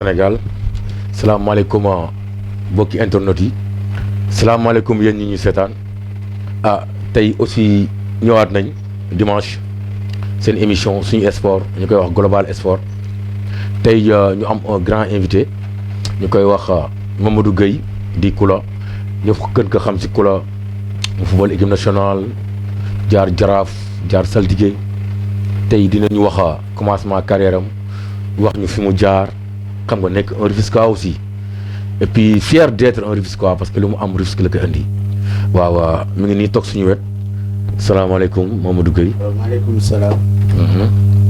Sénégal salaamaaleykum mbokki internet yi salaamaaleykum yéen ñi ñu seetaan tey aussi ñëwaat nañ dimanche seen émission suñu sport ñu koy wax global sport tey ñu am un grand invité ñu koy wax Mamadou Gueye di Kula ñu gën ko xam si Kula mu football équipe nationale jaar Jaraaf jaar Saltigué tey dinañu wax commencement carrière am wax ñu fi mu jaar. xam nga nekk un Rufisquois aussi et puis fier d'être un Rufisquois parce que lu mu am Rufisque la ko indi waaw mi ngi nii toog suñu wet salaamaaleykum Mamadou Gueye. waaw maaleykum salaam.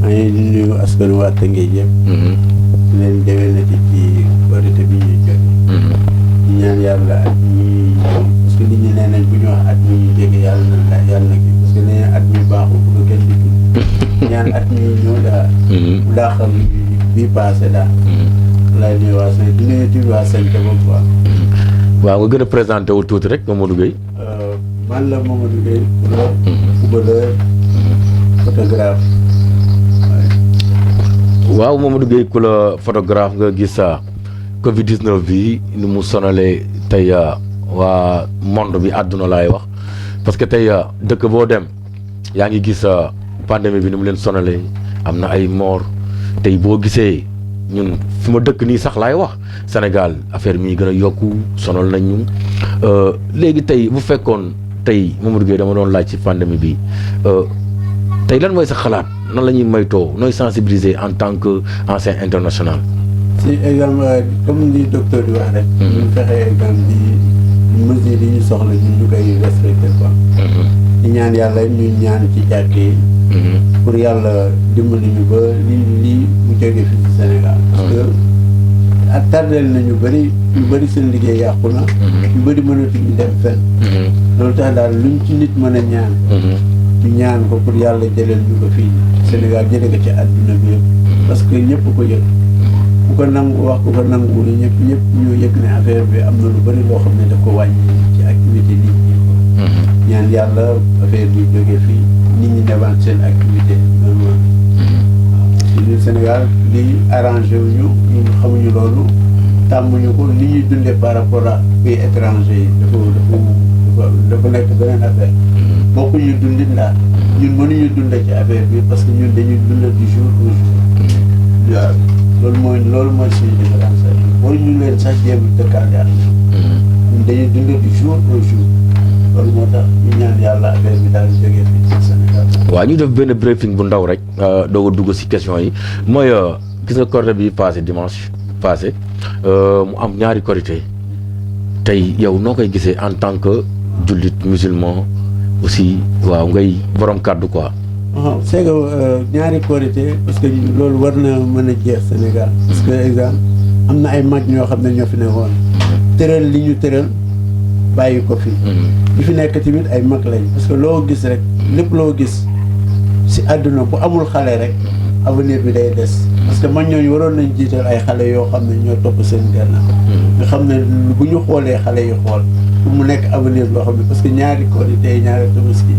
maa ngi di nuyu askan waa Tëngéej yëpp. di leen déwénati ci Korité bi ñuy jóge. di ñaan yàlla at mi parce que nit ñi nee nañ bu ñu wax at mi ñu jóge yàlla na kii parce que nee nañ at mi baaxul bu ko kenn di tudd. ñaan at mi ñëw daal. bu daaxal bii paase daal. laay nuyu waa Sène di nuyu tuuti waa Sène boobu quoi. waaw nga gën a présenté wu tuuti rek Mamadou Gueye. man la Mamadou Gueye. footballeur photographe. waaw Mamadou Gueye ku la photographe nga gis Covid 19 bi ni mu sonalee tey waa monde bi àdduna laay wax parce que tey dëkk boo dem yaa ngi gis pandémie bi ni mu leen sonalee am na ay mort tey boo gisee. ñun fi ma dëkk nii sax laay wax Sénégal affaire mi gën a yokku sonal nañ ñu léegi tey bu fekkoon tey Mamadou Gueye dama doon laaj ci pandémie bi tey lan mooy sa xalaat nan la ñuy maytoo nooy sensibiliser en tant que ancien international. si exemple comme li docteur di wax rek. ñu fexe exemple di mesures yi ñu soxla ñu koy respecté quoi. di ñaan yàlla ñu ñaan ci jàkkee pour yàlla dimbali ñu ba lii mu jóge fii ci Sénégal. parce que ak tardeel na ñu bëri seen liggéey yàqu na. ñu bëri mënatuñu dem fenn. loolu tax daal luñ ci nit mën a ñaan. ñu ñaan ko pour yàlla jëleel ñu ko fii Sénégal jële ko ci àdduna bi yëpp. parce que ñëpp ko yëg ku ko nangu wax ku ko nangu li ñëpp ñoo yëg ne affaire bi am na lu bëri loo xam ne daf ko wàññi ci activité nit ñi ko. ñaan yàlla affaire bi jóge fii nit ñi newaat seen activité normal. waaw ci Sénégal li arrangé wuñu ñun xamuñu loolu tàmmuñu ko li ñuy dundee par rapport à pays étranger yi dafa nekk beneen affaire. bokkuñu dundin daal ñun mënuñu dund ci affaire bi parce que ñun dañuy dund du jour au jour. waaw loolu mooy suñu différence boo ñu leen sax jéem a dëkkaale ak ñun dañuy dund du jour au jour. loolu moo tax ñu ñaan yàlla affaire bi daal jógee fii ci Sénégal. waaw ñu def benn briefing bu ndaw rek doog a dugg si question yi mooy gis nga Korité bi passé dimanche passé mu am ñaari Korité tey yow noo koy gisee en tant que jullit musulman aussi waaw ngay borom kàddu quoi. c'est que ñaari Korité parce que loolu war na mën a jeex Sénégal. parce que exemple am na ay mag ñoo xam ne ñoo fi ne woon tëral li ñu tëral. bàyyi ko fi ñu fi nekk tamit ay mag lañ parce que loo gis rek lépp loo gis si àdduna bu amul xale rek avenir bi day des parce que mag ñooñu waroon nañ jiital ay xale yoo xam ne ñoo topp seen gannaaw nga xam ne bu ñu xoolee xale yi xool pour mu nekk avenir loo xam ne parce que ñaari Korité ñaari Tabaski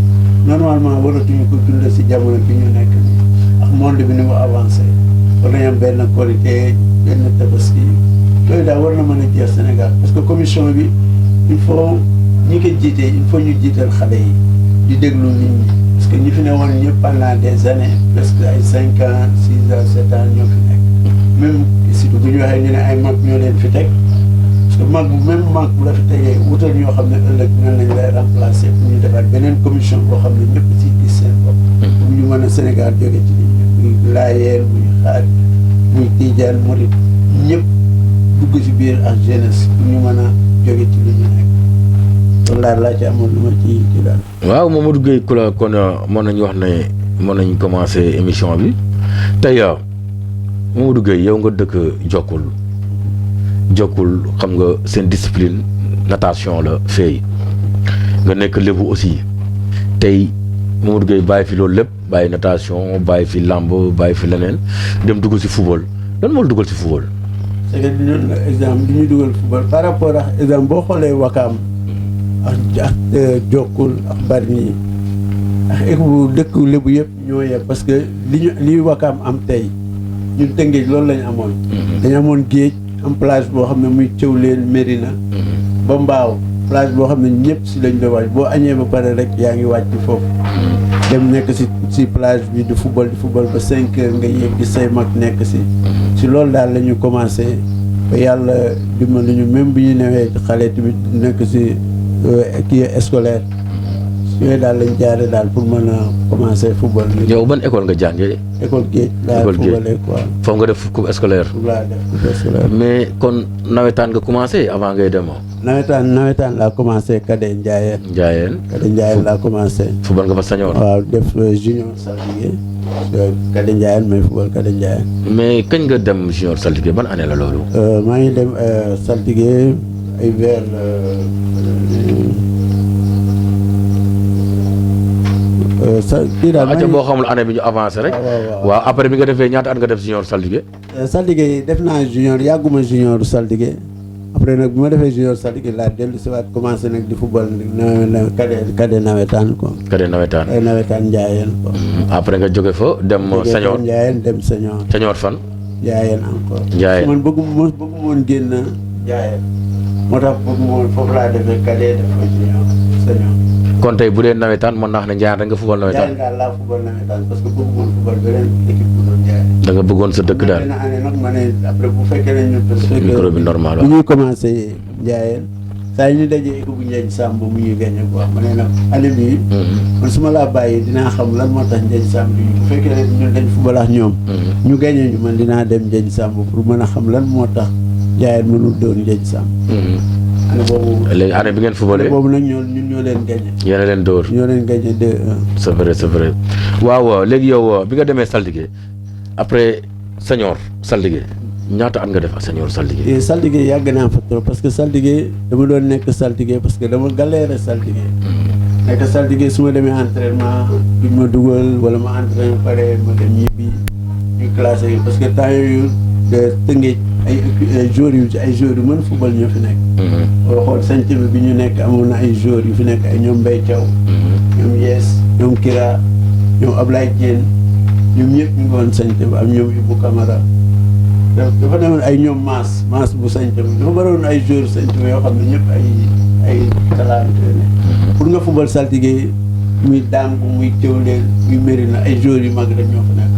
normalement waratuñu ko dund si jamono bi ñu nekk nii ak monde bi ni mu avancé war nañ am benn Korité benn Tabaski yooyu daal war na mën a jeex Sénégal parce que commission bi il faut ñi ko jiite il faut ñu jiital xale yi di déglu nit ñi parce que ñi fi ne woon ñëpp pendant des années presque ay 5 ans 6 ans 7 ans ñoo fi nekk même surtout bu ñu waxee ñu ne ay mag ñoo leen fi teg parce que mag bu la fi tegee wutal ñoo xam ne ëllëg ñoo lañ lay remplacer pour ñu defaat beneen commission boo xam ne ñëpp ci gis seen bopp pour ñu mën a Sénégal jóge ci nit ñi muy Laayeen muy Xaar muy Tijaan Murit ñëpp dugg ci biir ak jeunesse pour ñu mën a jóge ci li ñu nekk loolu daal laa ci amoon lu ma ci daal. waaw Mamadou Gueye ku la kon mën nañu wax ne mën nañu commencer émission bi tey Mamadou Gueye yow nga dëkk Jokkul xam nga seen discipline natation la fay nga nekk lébu aussi tey Mamadou Gueye bàyyi fi loolu lépp bàyyi natation bàyyi fi làmb bàyyi fi leneen dem dugg ci football lan moo la dugal ci football. c'est que ñun exemple bi ñuy dugal football par rapport ak exemple boo xoolee Wakaam ak Jokkul ak Bargny ak équipe bu dëkk lébu yëpp ñoo yem parce que li Wakaam am tey ñun Tëngéej loolu lañu amoon. dañu amoon géej am plage boo xam ne muy Thiawlène Mérina. ba Mbaaw plage boo xam ne ñëpp si lañ doon wàcc boo añee ba pare rek yaa ngi wàcc foofu. dem nekk si plage bi di football ba 5 heures nga yéeg di say mag nekk si loolu daal la ñu commencé ba yàlla dimbali ñu même bi ñu newee xale tamit nekk si kii scolaire yooyu daal lañ jaare daal pour mën a commencé football bi. yow ban école nga jàngee. école géej laa footballé quoi. foofu nga def coupe scolaire. laa def coupe scolaire. mais kon nawetaan nga commencé avant ngay demoo. nawetaan laa commencé Cadet Ndiayène. Cadet Ndiayène laa commencé. football nga fa sañoon. waaw def junior saltigué. Cadet Ndiayène may football Cadet Ndiayène. mais kañ nga dem junior saltigué ban année la loolu. maa ngi dem saltigué ay vers kii daal boo xamul année bi ñu avancé rek. waaw après bi nga defee ñaata at nga def junior saltigué. saltigué def naa junior yàgguma junior saltigué. après nag bi ma defee junior saltigué laa dellu si waat commencé nag di football cadet nawetaan quoi. cadet nawetaan. nawetaan Ndiayène quoi. après nga jóge fa dem senior. Ndiayène dem senior. senior fan. Ndiayène encore. Ndiayène man bëgguma woon génn Ndiayène. moo tax bëgguma woon foofu laa defee cadet def fa junior senior. kon tey bu dee nawetaan mën naa xam ne Ndiayène rek nga football nawetaan. Ndiayène daal laa football nawetaan parce que bëgguma woon football beneen équipe bu doon Ndiayène. da nga bëggoon sa dëkk daal. benn année nag ma ne après bu fekkee ne ñun. micro bi normal bu ñuy commencé Ndiayène saa yi ñu dajee équipe bu Ndiaye Samb mu ñuy gagné quoi ma ne nag année bii. man su ma laa bàyyi dinaa xam lan moo tax Ndiaye Samb yi bu fekkee ne ñun dañ football ak ñoom. ñu gagné ñu man dinaa dem Ndiaye Samb pour mën a xam lan moo tax Ndiayène mënul doon Ndiaye Samb. année boobu. léegi année bi ngeen footballé. boobu nag ñun ñoo leen gagné. yéen a leen dóor. ñoo leen gagné 2-1. c'est vrai. waaw léegi yow bi nga demee saltigué après senior saltigué ñaata at nga def ak senior saltigué. saltigué yàgg naa fa trop parce que saltigué dama doon nekk saltigué parce que dama galéré saltigué. nekk saltigué su ma demee entraînement duñ ma dugal wala ma entraîné pare ma dem ñibbi ñu classé parce que temps yooyu de Tëngéej ay joueurs yu mën football ñoo fi nekk. boo xool sanc bi ñu nekk amoon na ay joueurs yu fi nekk ay ñoom Mbaye Thiaw. ñoom Yes ñoom Kira ñoom Ablaye Diène ñoom ñëpp ñu ngi woon sanc bi am ñoom Ibou Camara dafa demoon ay ñoom maas bu sanc bi dafa baroon ay joueurs sanc bi yoo xam ne ñëpp ay talent pour nga football saltigué muy Dangu muy Thiawlène muy Mérina ay joueurs yu mag rek ñoo fa nekk.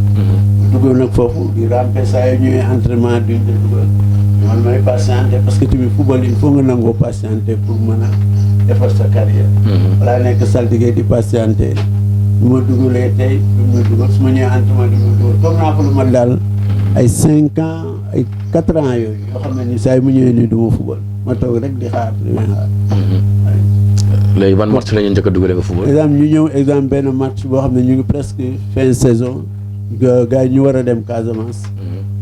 duggoon nag foofu di ramper saa yoo ñëwee entraînement duñ la dugal man may patienté parce que tamit football il faut nga nangoo patienté pour mën a defar sa carrière. balaa nekk saltigué di patienté du ma dugalee tey du ma dugal su ma ñëwee entraînement du ma dugal toog naa fa lu mat daal ay 5 ans ay 4 ans yooyu yoo xam ne ni saa yu mu ñëwee nii du ma football ma toog rek di xaar di xaar. léegi ban match la ñu njëkk a dugalee nga football. exemple ñu ñëw exemple benn match boo xam ne ñu ngi presque fin saison. gars yi ñu war a dem Casamance.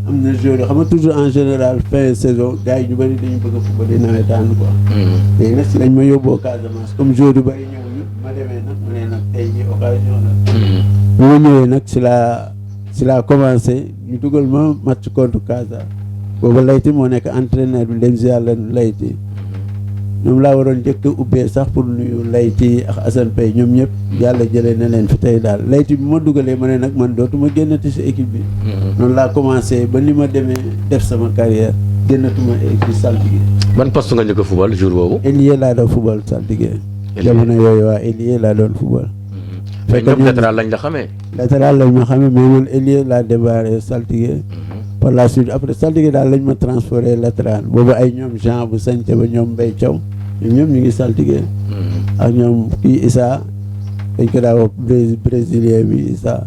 am na joueurs yoo xam nga toujours en général fin saison gars yi ñu bëri dañu bëgg a football di nawetaan quoi. léegi nag si lañ ma yóbboo Casamance comme joueurs yu bëri ñëwuñu ma demee nag ma ne nag tey jii occasion la. bu ma ñëwee nag si laa commencé ñu dugal ma match contre Casa boobu Layti moo nekk entraîneur bi dem si yàlla Layti. ñoom laa waroon njëkk a ubbee sax pour nuyu Layti ak Assane Paye ñoom ñëpp yàlla jëlee na leen fi tey daal Layti bi ma dugalee ma ne nag man dootuma génnati si équipe bi. noonu laa commencé ba ni ma demee def sama carrière génnatuma équipe saltigué. ban poste nga njëkk a football jour boobu. ailier laa doon football saltigué. jamono yooyu waa ailier laa doon football. fekk ñoom latéral lañ la xamee. latéral lañ ma xamee mais man ailier laa débarré saltigué. par la suite après saltigué daal lañ ma transféré latéral boobu ay ñoom Jean bu sañte ba ñoom Mbaye Thiaw ñoom ñëpp ñu ngi saltigué. ak ñoom kii Issa dañ ko daa wax brésilien bi Issa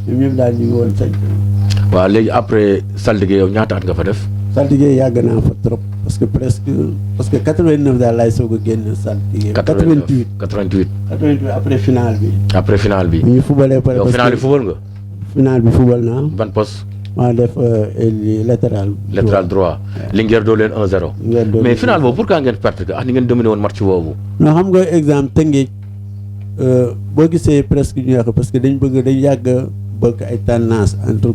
ñoom ñëpp daal ñu ngi woon sañte. waaw léegi après saltigué yow ñaata at nga fa def. saltigué yàgg naa fa trop parce que 89 daal laay soog a génn saltigué. 88 après finale bi. après finale bi. ñu fubalee pare yow finale bi fubal nga. finale bi fubal naa. ban poste. maa def latéral. latéral droit. Linguère doo leen 1-0. mais final boobu pourquoi ngeen perte que ni ngeen dominé woon match boobu. non xam nga exemple Tëngéej boo gisee presque ñu yàq parce que dañ yàgg bëgg ay tendance entre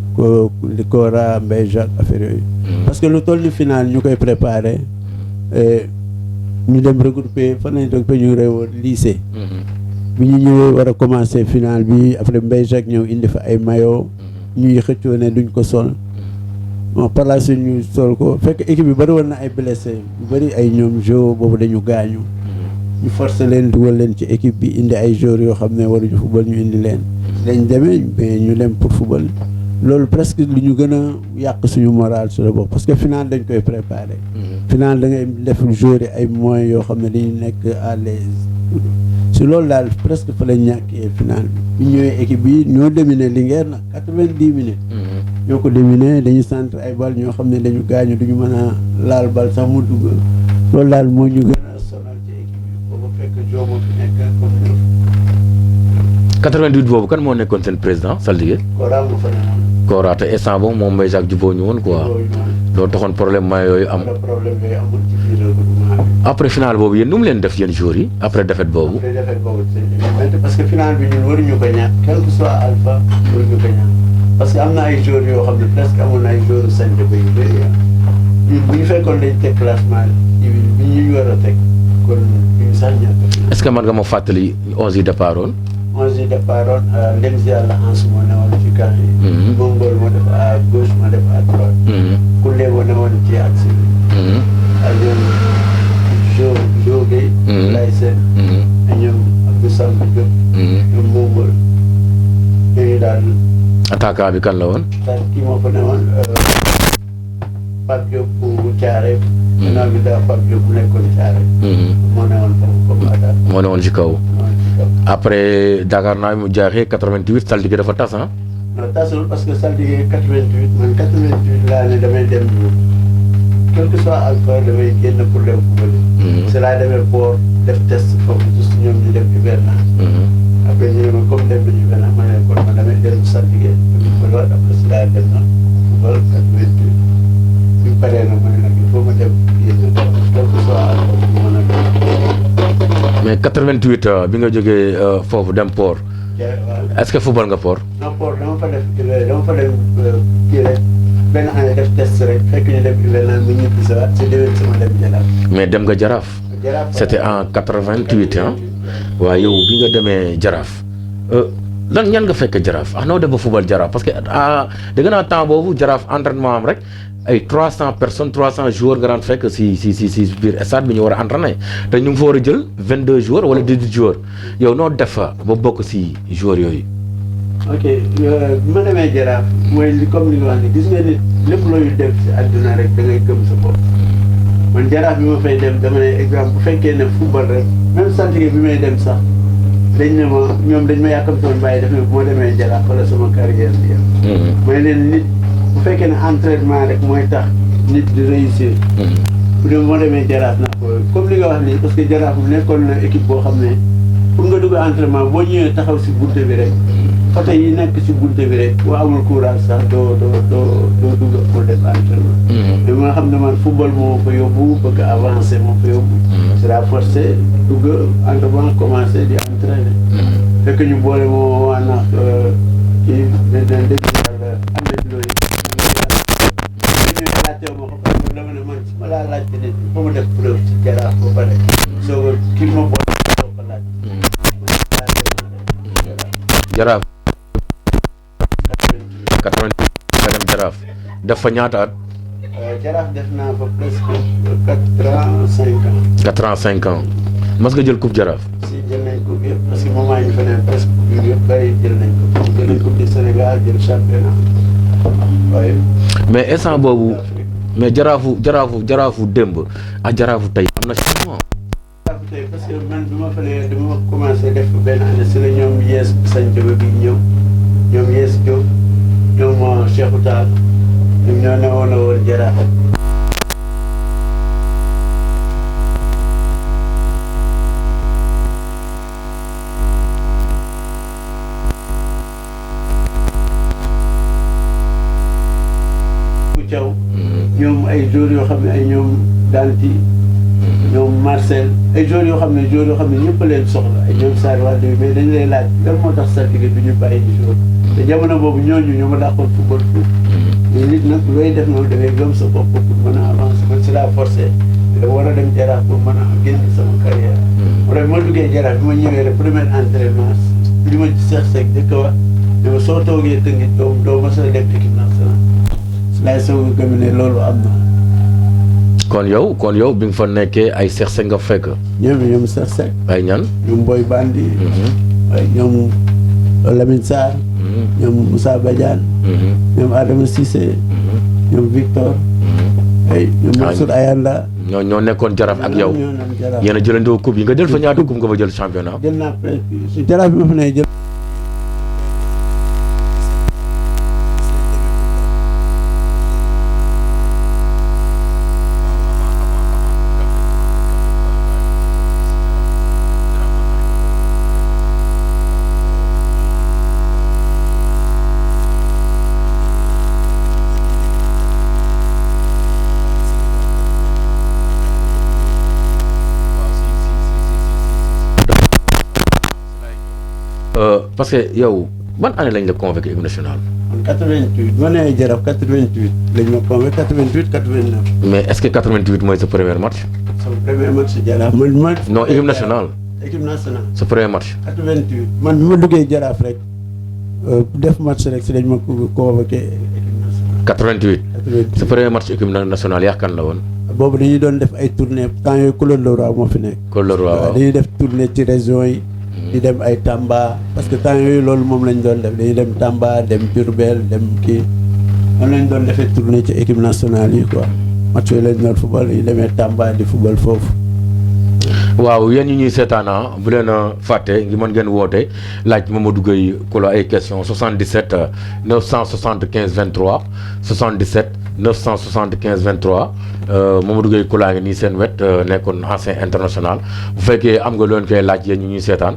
Kora Mbaye Jacques affaire yooyu. parce que lu toll ni final ñu koy préparé ñu dem regroupé fan lañ regroupé ñu réewoon lycée. bi ñu ñëwee war a commencé final bi après Mbaye Jacques ñëw indi fa ay maillot ñuy xëccoo ne duñ ko sol bon par la suite ñu sol ko fekk équipe bi bëri woon na ay blessé yu bëri ay ñoom jo boobu dañu gaañu ñu forcé leen dugal leen ci équipe bi indi ay joueurs yoo xam ne waruñu football ñu indi leen dañ demee mais ñu dem pour football loolu presque lu ñu gën a yàq suñu moral sur le bopp parce que final dañ koy préparé final da ngay def joueurs yi ay moyens yoo xam ne dañuy nekk à l'aise si loolu daal presque fa lañ ñàkkee final bi ñu ñëwee équipe bi ñoo dominé Linguère nag 90 minutes ñoo ko dominé dañuy centre ay bal ñoo xam ne dañu gaañu duñu mën a laal bal sax mu dugg loolu daal moo ñu gën a sonal ci équipe bi boobu fekk jo moo fi nekk comme ñoom 88 boobu kan moo nekkoon seen président saltige Kora mu fa newoon Kora te instant boobu moom Mbaye Jacques jubóo ñu woon quoi loolu taxoon problème may yooyu am problème yooyu amul ci biir regroupement bi après final boobu yéen nu mu leen def yéen joueurs yi après défaite boobu après défaite boobu parce que final bi ñun waruñu ko ñàkk quel que soit alpha waruñu ko ñàkk parce que am na ay joueurs yoo xam ne presque amoon na ay joueurs sañte ba yu bëri ñun bu ñu fekkoon dañ teg classement bi ñu war a teg kon duñu sax ñàkk est-ce que man nga ma fàttali 11 yi départ woon 11 yi départ woon ndem si yàlla Anse moo newoon ci camp yi Mongol moo def à gauche moo def à droite Koulé moo newoon ci axe bi ak ñoom Jo Gueye Lay Sène ak ñoom Abdou Samba Diop ñoom Mongol ñooñu daal attaquant bi kan la woon kii moo fa newoon Pape Diop bu Thiaré gannaaw bi daa Pape Diop bu nekkoon Thiaré moo newoon foofu comme attaque moo newoon ci kaw après Dakar naa mu jaaxee 88 saltige dafa tas ah. non tasul parce que saltige 88 man 88 laa ne damay dem quel que soit alpha damay génn pour dem football. c'est là demee pour def test foofu juste ñoom ñu dem hivernage. après ñu ne ma comme dem nañu hivernage ma ne kon man damay dem saltige football après si laa dem na football 88 bi mu paree nag ma ne nag il faut ma dem génn quel que soit alpha bi mën a dem. mais 88 bi nga jógee foofu dem port est-ce que football nga port. non port dama fa dem kii rek benn année def test rek fekk ñu dem hivernage mu ñibbi sa waat si déwén sama dem jaraaf. mais dem nga jaraaf. c'était en 88 ah. waaw yow bi nga demee jaraaf lan ñan nga fekk jaraaf noo def ba football jaraaf parce que dégg naa temps boobu jaraaf entraînement am rek ay 300 personnes 300 joueurs nga daan fekk si biir stade bi ñu war a entraîner te ñu ngi fa war a jël 22 joueurs wala 18 joueurs yow noo def fa ba bokk si joueurs yooyu. ok bi ma demee jaraaf mooy comme li nga wax ni gis nga nit lépp looy def si àdduna rek da ngay gëm sa bopp man jaraaf bi ma fay dem dama ne exemple bu fekkee ne football rek même saltige bi may dem sax dañ ne ma ñoom dañ ma yàkkamtoon bàyyi def ne bu ma demee jaraaf wala sama carrière bi yem mooy leen nit bu fekkee ne entraînement rek mooy tax nit di réussir bu dee moo demee jaraaf naa ko comme li nga wax nii parce que jaraaf bu nekkoon na équipe boo xam ne pour nga dugg entraînement boo ñëwee taxaw si bunte bi rek photo yi nekk si bunte bi rek boo amul courage sax doo dugg pour def entraînement mais ma xam ne man football moo fa yóbbu bëgg avancer moo fa yóbbu c'est la forcé dugg entraînement commencé di entraîner fekk ñu boole moo waa nax kii den dégg yàlla am na looyu ñuy laajte ma ko parce que dama ne man su ma laa laajte nit ba ma def preuve ci jaraaf ba pare soo kii ma boole soo ko laaj jaraaf 88 nga dem jaraaf def fa ñaata at. jaraaf def naa fa presque 4 ans 5 ans. mas nga jël coupe jaraaf. si jël nañ coupe yëpp parce que moment yi ñu fa ne presque coupe yëpp bëri jël nañ ko jël nañ coupe du Sénégal jël championnat waaye. mais instant boobu mais jaraafu démb ak jaraafu tey am na changement. jaraafu tey parce que man bi ma falee dama commencé def benn année si la ñoom yees sañ jaba bi ñëw ñoom yees Diop ñoom Cheikhou Tall ñoom ñoo newoon a woon jaraaf. Thiaw ñoom ay joueurs yoo xam ne ay ñoom Danti ñoom Marcel ay joueurs yoo xam ne ñëpp leen soxla ay ñoom Sarr Wade mais dañu lay laaj lan moo tax saltige bi ñu bàyyi di joueur te jamono boobu ñooñu ñoo ma dàqoon football foofu mais nit nag looy def noonu da ngay gëm sa bopp pour mën a avancer man si la forcé da war a dem jaraaf pour mën a génn sama carrière moo tax ma duggee jaraaf bi ma ñëwee rek premier entraînement li ma ci Cheikh Seck dëkk wax ne ma soo toogee tëngi doo ma sa dem équipe nationale laay soog a gëm ne loolu am na. kon yow bi nga fa nekkee ay Cheikh Seck nga fekk. ñoom Cheikh Seck. ay ñan. ñoom Boy Bandi. ay ñoom Lamine Sarr. ñoom Moussa Badiane. ñoom Adama Cissé. ñoom Victor. ay ñoom Mansour Ayanda. ñoo nekkoon Jaraaf ak yow. yéen a jëlandoo coupe yi nga jël fa ñaata coupe nga fa jël championnat. jël naa presque Jaraaf bi ma fa ne jël. parce que yow ban année lañ la convoqué équipe nationale. en 88 ma nee Jaraaf 88 lañ ma convoqué 88 89. mais est-ce que 88 mooy sa premier match. sama premier match Jaraaf. non équipe nationale. équipe nationale. sa premier match. 88 man bi ma duggee Jaraaf rek def match rek si lañ ma convoqué équipe nationale. 88. sa premier match équipe nationale yaa kan la woon. boobu dañuy doon def ay tournée temps yooyu Claude Leroy moo fi nekk. Claude Leroy waaw dañuy def tournée ci région yi. di dem ay Tamba parce que temps yooyu loolu moom lañ doon def dañuy dem Tamba dem Diourbel dem kii noonu lañ doon defee tournée ci équipe nationale yi quoi match yooyu lañ doon football dañuy demee Tamba di football foofu. waaw yéen ñi ñuy seetaana bu leen a fàtte ngi mën ngeen woote laaj Mamadou Gueye Kolo ay question 77 975 23 77 975 23 Mamadou Gueye Kolo ngi nii seen wet nekkoon ancien international bu fekkee am nga loon koy laaj yéen ñi ñuy seetaan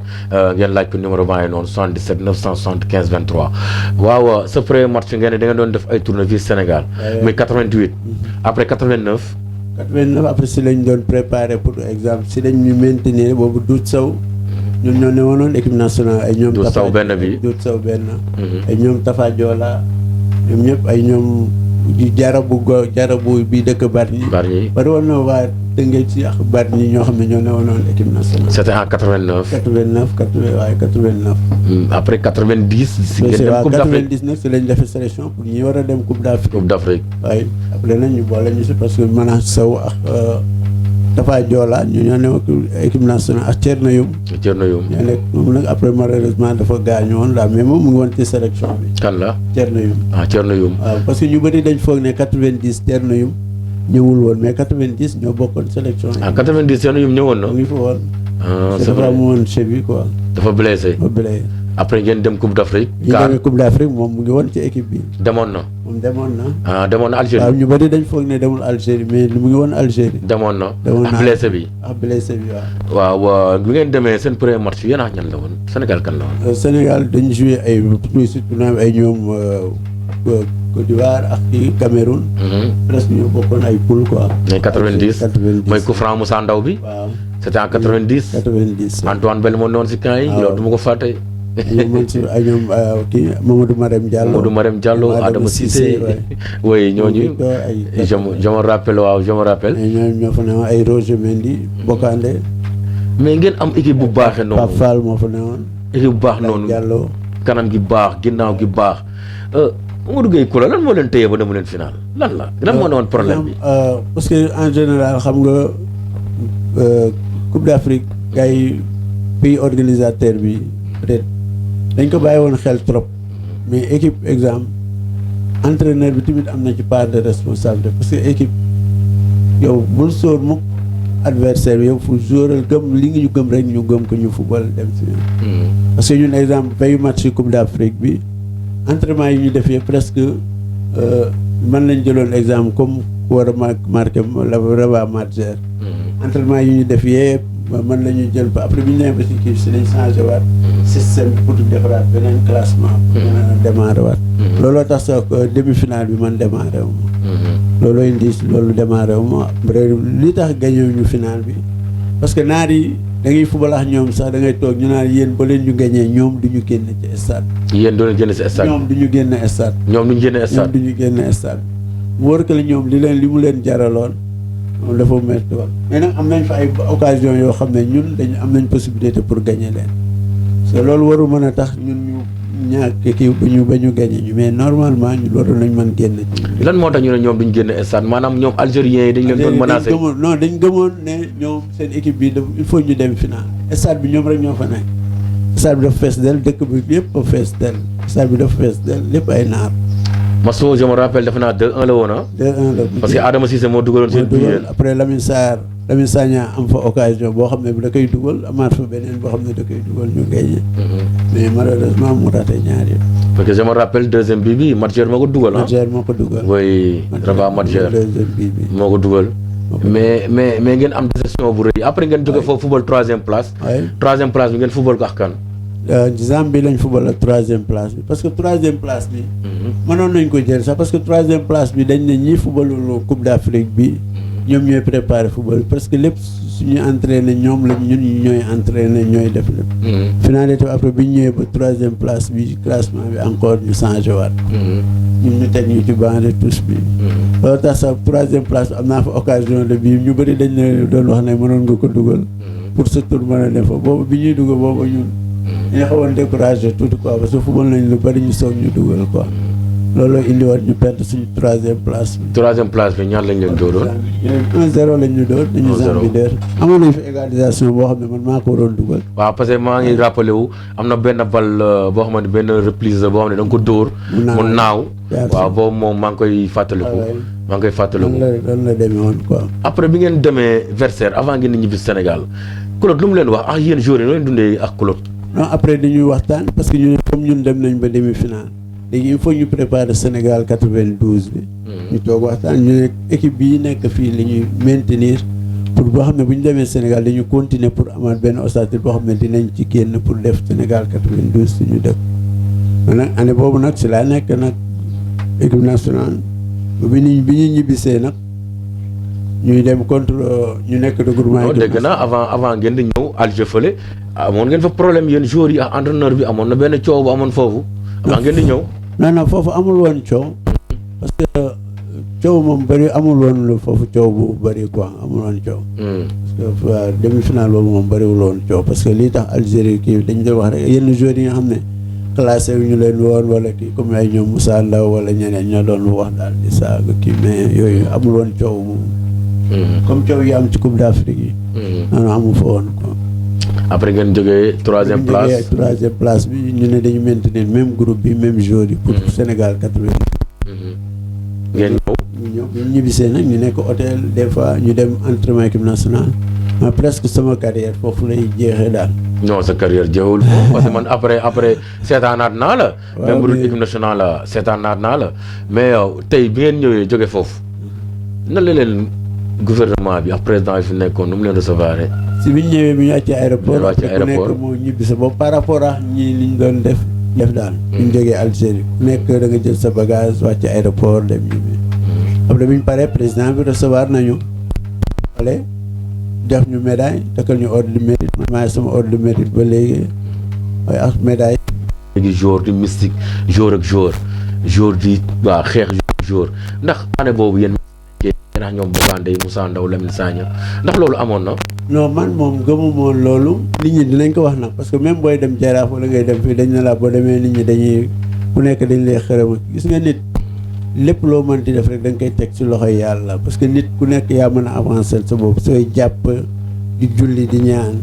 ngeen laaj ko numéro baa ngi noonu 77 975 23 waaw sa premier match ngeen ne da ngeen doon def ay tournée fii Sénégal muy 88 après 89 après si lañ doon préparé pour exemple si lañ ñu maintenir boobu Doudou Sow ñoom ñoo ne woon équipe nationale ay ñoom Doudou Sow benn bi Doudou Sow benn ay ñoom Tafa Diola ñoom ñëpp ay ñoom jarabu bi dëkk Bargny bari woon na waa Tëngéej si ak Bargny ñoo xam ne ñoo ne woon équipe nationale. c'était en 89 89 après 90 si ngeen dem coupe d'Afrique 90 nag si lañ defee sélection pour ñi war a dem coupe d'Afrique waaye après nag ñu boole ñu si parce que Mana Sow ak Tafa Diola ñu ñoo ne équipe nationale ak Thierno Youm ñoo nekk moom nag après malheureusement dafa gaañu woon daal mais moom mu ngi woon ci sélection bi. kan la Thierno Youm. Thierno Youm. waaw parce que ñu bëri dañ foog ne 90 Thierno Youm ñëwul woon mais 90 ñoo bokkoon sélection yi. 90 Thierno Youm ñëwoon na. mu ngi fa woon. c'est vrai dafa amoon cheville quoi. dafa blessé. après ngeen dem coupe d'Afrique. ñu demee coupe d'Afrique moom mu ngi woon ci équipe bi. demoon na. moom demoon na. demoon na Algérie. waaw ñu bëri dañ foog ne demul Algérie mais mu ngi woon Algérie. demoon na ak blessé bi. ak blessé bi waaw. waaw bi ngeen demee seen premier match yéen ak ñan la woon Sénégal kan la woon. Sénégal dañu joué ay surtout ay ñoom Côte d'Ivoire ak Cameroun. presque ñoo bokkoon ay poule quoi. mais 90 mooy coup franc Moussa Ndaw bi. waaw c'était en 90. 90 Antoine Bell moo noonu si camp yi. loolu du ma ko fàtte. ay ñoom kii Mamadou Marème Diallo Adama Cissé oui ñooñu je me rappelle waaw je me rappelle. ñooñu ñoo fa ne ay Roger Mendy Bokandé. mais ngeen am équipe bu baaxee noonu. Pape Fall moo fa ne woon. équipe bu baax noonu Diallo. kanam gi baax ginnaaw gi baax Mamadou Gueye Kolo lan moo leen téye ba demu leen final lan moo ne woon problème bi. parce que en général xam nga Coupe d'Afrique gars yi pays organisateur bi peut-être dañ ko bàyyi woon xel trop mais équipe exemple entraîneur bi tamit am na ci part de responsabilité parce que équipe yow bul sóor mukk adversaire bi yow fu joueural gëm li ngi ñu gëm rek ñu gëm ko ñu football dem si parce que ñun exemple veille match Coupe d'Afrique bi entraînement yi ñu defee presque man lañ jëloon exemple comme ku war a marqué la Reva Marger entraînement yi ñu def yëpp man la ñuy jël ba après bi ñu demee ba si kii si lañ changé waat système pour defaraat beneen classement pour mën a démarrer waat looloo tax sax demi-finale bi man démarré wu ma looloo indi loolu démarré wu ma li tax gañoo ñu finale bi parce que naar yi da ngay football ak ñoom sax da ngay toog ñu naan yéen ba leen ñu gañee ñoom du ñu génn ci stade. yéen doo leen génn si stade. ñoom du ñu génn stade. ñoom du ñu génn stade. ñoom du ñu génn stade. mu wóor que ñoom li mu leen jaraloon moom dafa métti woon. mais nag am nañ fa ay occasion yoo xam ne ñun dañu am nañ possibilité pour gagner leen parce que loolu waru mën a tax ñun ñu ñàkk kii ba ñu gagné ñu mais normalement ñu waroon nañ mën génn ci. lan moo tax ñu ne ñoom duñ génn stade maanaam ñoom algériens yi dañ leen doon menacé. dañ gëmoon ne ñoom seen équipe bi il faut ñu dem final stade bi ñoom rek ñoo fa nekk stade bi dafa fees del dëkk bi yëpp a fees del stade bi dafa fees del lépp ay naar. Masso je me rappelle defe naa 2-1 la woon ah. 2-1 la parce que Adama Cissé moo dugaloon seen biir. après Lamine Sagna am fa occasion boo xam ne da koy dugal amaat fa beneen boo xam ne da koy dugal ñu gagné. mais malheureusement mu raté ñaar yi. parce que je me rappelle deuxième bi Madjer moo ko dugal ah. Madjer moo ko dugal. oui Rabat Madjer deuxième bi moo ko dugal. mais ngeen am déception bu rëy après ngeen jóge foofu football troisième place. oui troisième place bi ngeen football ko ak kan. Zambie lañ football la troisième place bi parce que troisième place bi. mënoon nañ ko jël sax parce que troisième place bi dañ ne ñii footballul Coupe d'Afrique bi. ñoom ñooy préparé football parce que lépp suñuy entraîné ñoom lañ ñun ñooy entraîné ñooy def lépp. finalité après bi ñu ñëwee ba troisième place bi classement bi encore ñu changé waat. ñun ñu teg ñu ci banc de touche bi. loolu tax sax troisième place bi am naa fa occasion de bii ñu bëri dañ ne doon wax ne mënoon nga ko dugal. pour sa tour mën a dem fa boobu bi ñuy dugal boobu ñun. dañu xawoon découragé tuuti quoi parce que football nañ lu bëri ñu soog ñu dugal quoi. loolu indiwaat ñu perte suñu troisième place bi. troisième place bi ñaar lañ leen dóoroon. 1-0 lañ ñu dóor. dañu Zambie dóor. amoon nañu fi égalisation boo xam ne man maa ko waroon dugal. waaw parce que maa ngi rappelé wu am na benn bal boo xamante benn reprise boo xam ne da nga ko dóor. mu naaw waaw boobu moom maa ngi koy fàttaliku. maa ngi koy fàttaliku. loolu la demee woon quoi. après bi ngeen demee Versailles avant ngeen di ñibbi Sénégal Claude lu mu leen wax yéen joueurs yi noo leen dundee ak Claude. non après dañuy waxtaan parce que ñun comme ñun dem nañ ba demi-finale. léegi il faut ñu préparer Sénégal 92 bi. ñu toog waxtaan ñu ne équipe bii nekk fii la ñuy maintenir pour boo xam ne bu ñu demee Sénégal dañu continuer pour amaat benn ossature boo xam ne dinañ ci génn pour def Sénégal 92 suñu dëkk. mais nag année boobu nag si laa nekk nag équipe nationale bi ñu ñibbisee nag ñuy dem contre ñu nekk regroupement. dégg naa avant ngeen di ñëw Alger fële amoon ngeen fa problème yéen joueurs yi ak entraîneur bi amoon na benn coow bu amoon foofu. avant ngeen di ñëw. non foofu amul woon coow parce que coow moom bëri amul woon foofu coow bu bëri quoi amul woon coow. parce que demi-finale boobu moom bëriwul woon coow parce que lii tax Algérie kii dañu doon wax rek yenn joueurs yi nga xam ne classé wu ñu leen woon wala kii comme ay ñoom Moussa Ndaw wala ñeneen ñoo doon wax daal di saaga kii mais yooyu amul woon coow moom. comme coow yi am ci Coupe d'Afrique yi. non amul fa woon quoi. après ngeen jógee troisième place bi ñu ne dañu maintenir même groupe bi même joueur yi pour Sénégal 80. ngeen ñëw ñu ñibbisee nag ñu nekk hôtel des fois ñu dem entraînement équipe nationale mais presque sama carrière foofu lay jeexee daal. non sa carrière jeexul parce que man après seetaanaat naa la. même bu dul équipe nationale la seetaanaat naa la mais tey bi ngeen ñëwee jóge foofu nan la leen gouvernement bi ak président yi fi nekkoon nu mu leen recevoir. si bi ñu ñëwee bi ñu wàccee aéroport ku nekk moo ñibbi sa bopp par rapport ak ñii li ñu doon def daal. bi ñu jógee Algérie ku nekk da nga jël sa bagage wàcce aéroport dem ñibbi. après bi ñu paree président bi recevoir nañu. wala def ñu médaille takkal ñu ordre du mérite man maay sama ordre du mérite ba léegi waaye ak médaille. léegi jour di mystique jour ak jour di waa xeex jour ndax année boobu yéen ndax ñoom Bokande Moussa Ndaw Lamine Sagna ndax loolu amoon na. non man moom gëmumoon loolu. nit ñi dinañ ko wax nag parce que même booy dem Jaraaf wala ngay dem fii dañ ne la boo demee nit ñi dañuy ku nekk dañ lay xërëm gis nga nit lépp loo mën di def rek da nga koy teg ci loxoy yàlla parce que nit ku nekk yaa mën a avancer sa bopp sooy jàpp di julli di ñaan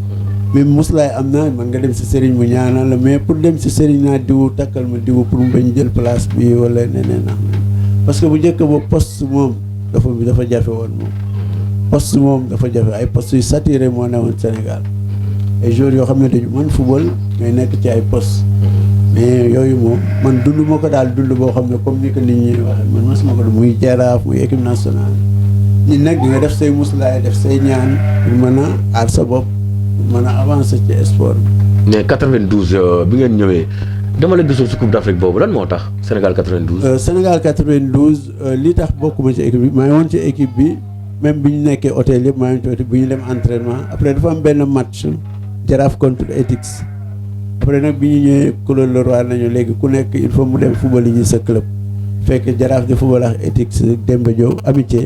même muslaay am na man nga dem si sëriñ mu ñaanal la mais pour dem si sëriñ naa diwu takkal ma diwu pour mu bañ jël place bi wala neneen ak parce que bu njëkk ba poste moom dafa jafe woon moom poste moom dafa jafe ay poste yu saturé moo newoon Sénégal ay joueurs yoo xam ne dañu mën football mais nekk ci ay poste mais yooyu moom man dund ma ko daal dund boo xam ne comme ni ko nit ñi waxee man mosuma ko muy Jaraaf muy équipe nationale ñi nag di nga def say muslaay def say ñaan pour mën a aar sa bopp pour mën a avancer ci sport bi. mais 92 bi ngeen ñëwee dama la gisul ci Coupe d'Afrique boobu lan moo tax Sénégal 92. Sénégal 92 li tax bokkuma ci équipe bi maa ngi woon ci équipe bi même bi ñu nekkee hôtel yëpp maa ngi ci hôtel bi ñu dem entraînement après dafa am benn match Jaraaf contre Ethics après nag bi ñu ñëwee Claude Leroy nañu léegi ku nekk il faut mu dem football yi sa club fekk Jaraaf di football ak Ethics Demba Diop amitié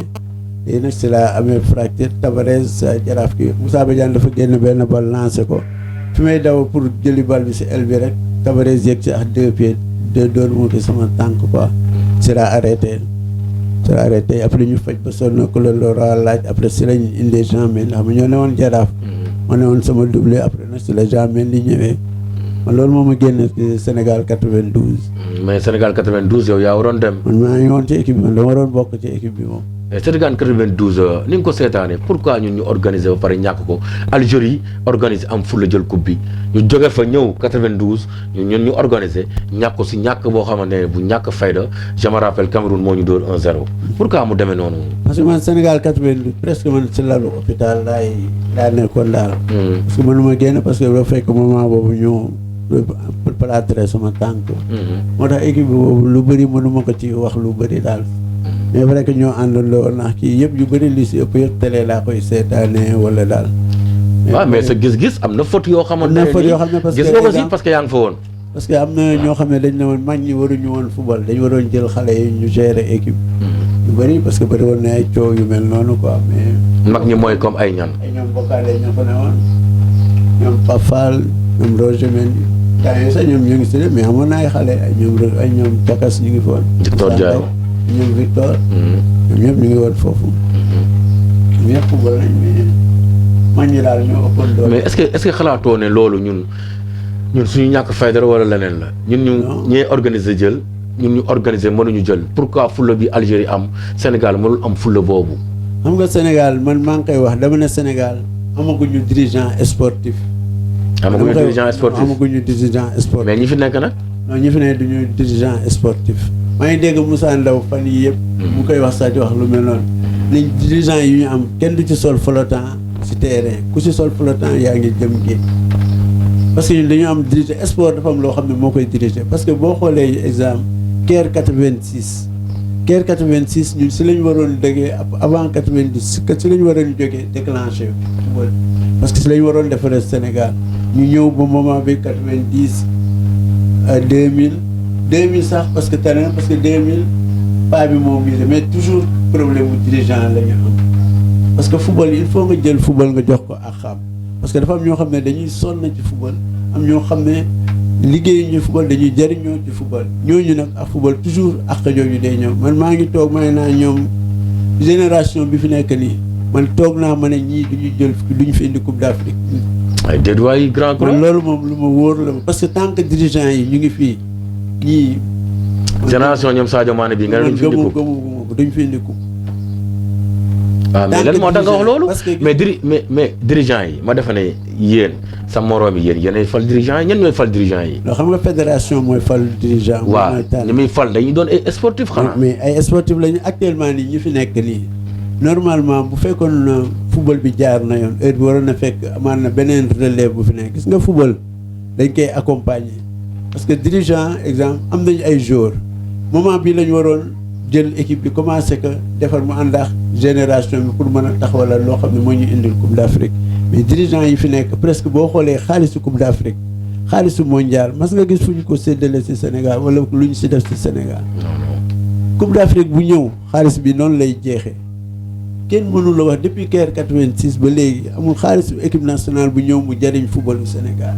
léegi nag si la amee fracture Tavares sa Jaraaf ki Moussa Badiane dafa génn benn bal lancé ko fi may daw pour jëli bal bi si aile bi rek Tavares yëg ci ak 2 pieds doon mu ko sama tànk quoi ci la arrêté après ñu faj ba sonn ko loolu laaj après si lañ indee Jean Mendy xam nga ñoo ne woon Jaraaf moo ne woon sama doublé après nag si la Jean Mendy ñëwee man loolu moo ma génn Sénégal 92. mais Sénégal 92 yow yaa waroon dem. man maa ngi woon ci équipe bi man dama waroon bokk ci équipe bi moom. mais Sénégal 92 ni nga ko seetaanee pourquoi ñun ñu organiser ba pare ñàkk ko Algérie organiser am fu la jël coupe bi ñu jóge fa ñëw 92 ñun ñu organiser ñàkk ko si ñàkk boo xamante ne bu ñàkk fayda je me rappelle Cameroun moo ñu dóor 1-0 pourquoi mu demee noonu. parce que man Sénégal 92 presque man si lalu hôpital laa nekkoon daal. parce que mënuma génn parce que ba fekk moment boobu ñu plâtré sama tànk. moo tax équipe boobu lu bëri mënuma ko ci wax lu bëri daal. mais vrai que ñoo àndandoo ndax kii yëpp yu bëri li si ëpp yëpp télé laa koy seetaanee wala daal. waaw mais sa gis-gis am na faute yoo xamante ne nii gis nga ko si parce que yaa ngi fa woon. parce que am na ñoo xam ne dañ ne woon mag ñi waruñu woon football dañ waroon jël xale yi ñu gérer équipe. yu bëri parce que bëri woon na ay coow yu mel noonu quoi mais. mag ñi mooy comme ay ñan. ay ñoom Bokale ñoo fa ne woon ñoom Pape Fall ñoom Roger Mendy temps yii sax ñoom ñu ngi si mais amoon na ay xale ay ñoom Cakas ñu ngi fa woon. Victor Ndiaye ñoom Victor. ñoom ñëpp ñu ngi woon foofu. ñoom ñëpp football nañ mais mag ñi daal ñoo ëppoon doole. mais est-ce que xalaatoo ne loolu ñun suñu ñàkk fayda wala leneen la. ñun ñee organiser jël ñun ñu organiser mënuñu jël pourquoi fulla bi Algérie am Sénégal mënul am fulla boobu. xam nga Sénégal man maa ngi koy wax dama ne Sénégal amaguñu dirigeant sportif. amaguñu dirigeant sportif mais ñi fi nekk nag. non ñi fi nekk duñu dirigeant sportif. maa ngi dégg Moussa Ndaw fan yii yëpp. mu koy wax sax di wax lu mel noonu. ni dirigeant yi ñu am kenn du ci sol flottant ci terrain ku ci sol flottant yaa ngi jëm géej. parce que ñun dañu am diriger sport dafa am loo xam ne moo koy diriger parce que boo xoolee exemple Caire 86. Caire 86 ñun si la ñu waroon déggee avant 90 si la ñu waroon jógee déclenché football parce que si la ñu waroon defaree Sénégal ñu ñëw ba moment bi 90 2000 sax parce que tane parce que 2000 pas bi moo misé mais toujours problème bu dirigeant la ñu am parce que football il faut nga jël football nga jox ko ak xam parce que dafa am ñoo xam ne dañuy sonn ci football am ñoo xam ne liggéeyu ñu football dañuy jëriñoo ci football ñooñu nag ak football toujours ak jooju day ñëw man maa ngi toog ma ne naa ñoom génération bi fi nekk nii man toog naa ma ne ñii duñu fi indi coupe d'Afrique. ay déet waay grand man loolu moom lu ma wóor la parce que tant que dirigeant yi ñu ngi fii ñii. génération ñoom Sadio Mané bi nga ne duñ fi indi coupe duñ fi indi coupe. waaw mais lan moo tax nga wax loolu mais dirigeant yi ma defe ne yéen sa moroom yi yéenay fal dirigeant yi ñen ñooy fal dirigeant yi. loo xam nga fédération mooy fal dirigeant. waaw ni muy fal dañuy doon ay sportif xanaa. mais ay sportif lañu actuellement nii ñi fi nekk nii normalement bu fekkoon football bi jaar na yoon heure bi waroon na fekk amaan na beneen relève bu fi nekk gis nga football dañ koy accompagner parce que dirigeant exemple am nañu ay joueurs moment bi lañu waroon jël équipe bi commencé que defar mu ànd ak génération bi pour mën a taxawalal loo xam ne moo ñu indil coupe d'Afrique mais dirigeant yi fi nekk presque boo xoolee xaalisu coupe d'Afrique xaalisu mondial mas nga gis fu ñu ko séddale ci Sénégal wala lu ñu ci def ci Sénégal. coupe d'Afrique bu ñëw xaalis bi noonu lay jeexee kenn mënu la wax depuis Caire 86 ba léegi amul xaalisu équipe nationale bu ñëw mu jariñ footballu Sénégal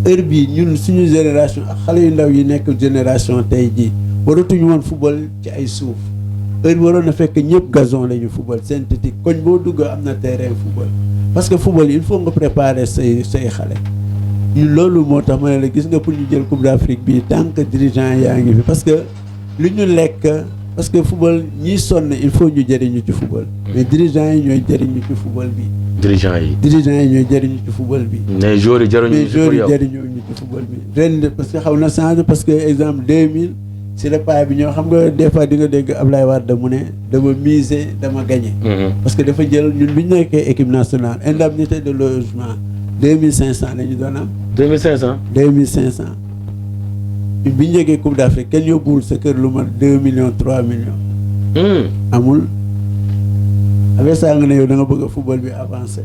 heure bii ñun suñu génération ak xale yu ndaw yi nekk génération tey jii. waratuñu woon football ci ay suuf heure bi waroon na fekk ñëpp gazon la ñu football synthétique koñ boo dugg am na terrain football parce que football il faut nga préparer say xale ñun loolu moo tax ma ne la gis nga pour ñu jël coupe d'Afrique bi tant que dirigeant yaa ngi fi parce que lu ñu lekk parce que football ñiy sonn il faut ñu jëriñu ci football mais dirigeant yi ñooy jëriñu ci football bi. dirigeant yi ñooy jëriñu ci football bi. mais joueurs yi jëriñu ci football bi ren parce que xaw na changé parce que exemple 2000. si le pas bi ñoo xam nga des fois di nga dégg Ablaye Wade mu ne dama miser dama gagner. parce que dafa jël ñun bi ñu nekkee équipe nationale indemnité de logement 2500 la ñu doon am. 2500. 2500 ñun bi ñu nekkee coupe d'Afrique kenn yóbbuwul sa kër lu mat 2 millions 3 millions. amul avec ça nga ne yow da nga bëgg a football bi avancé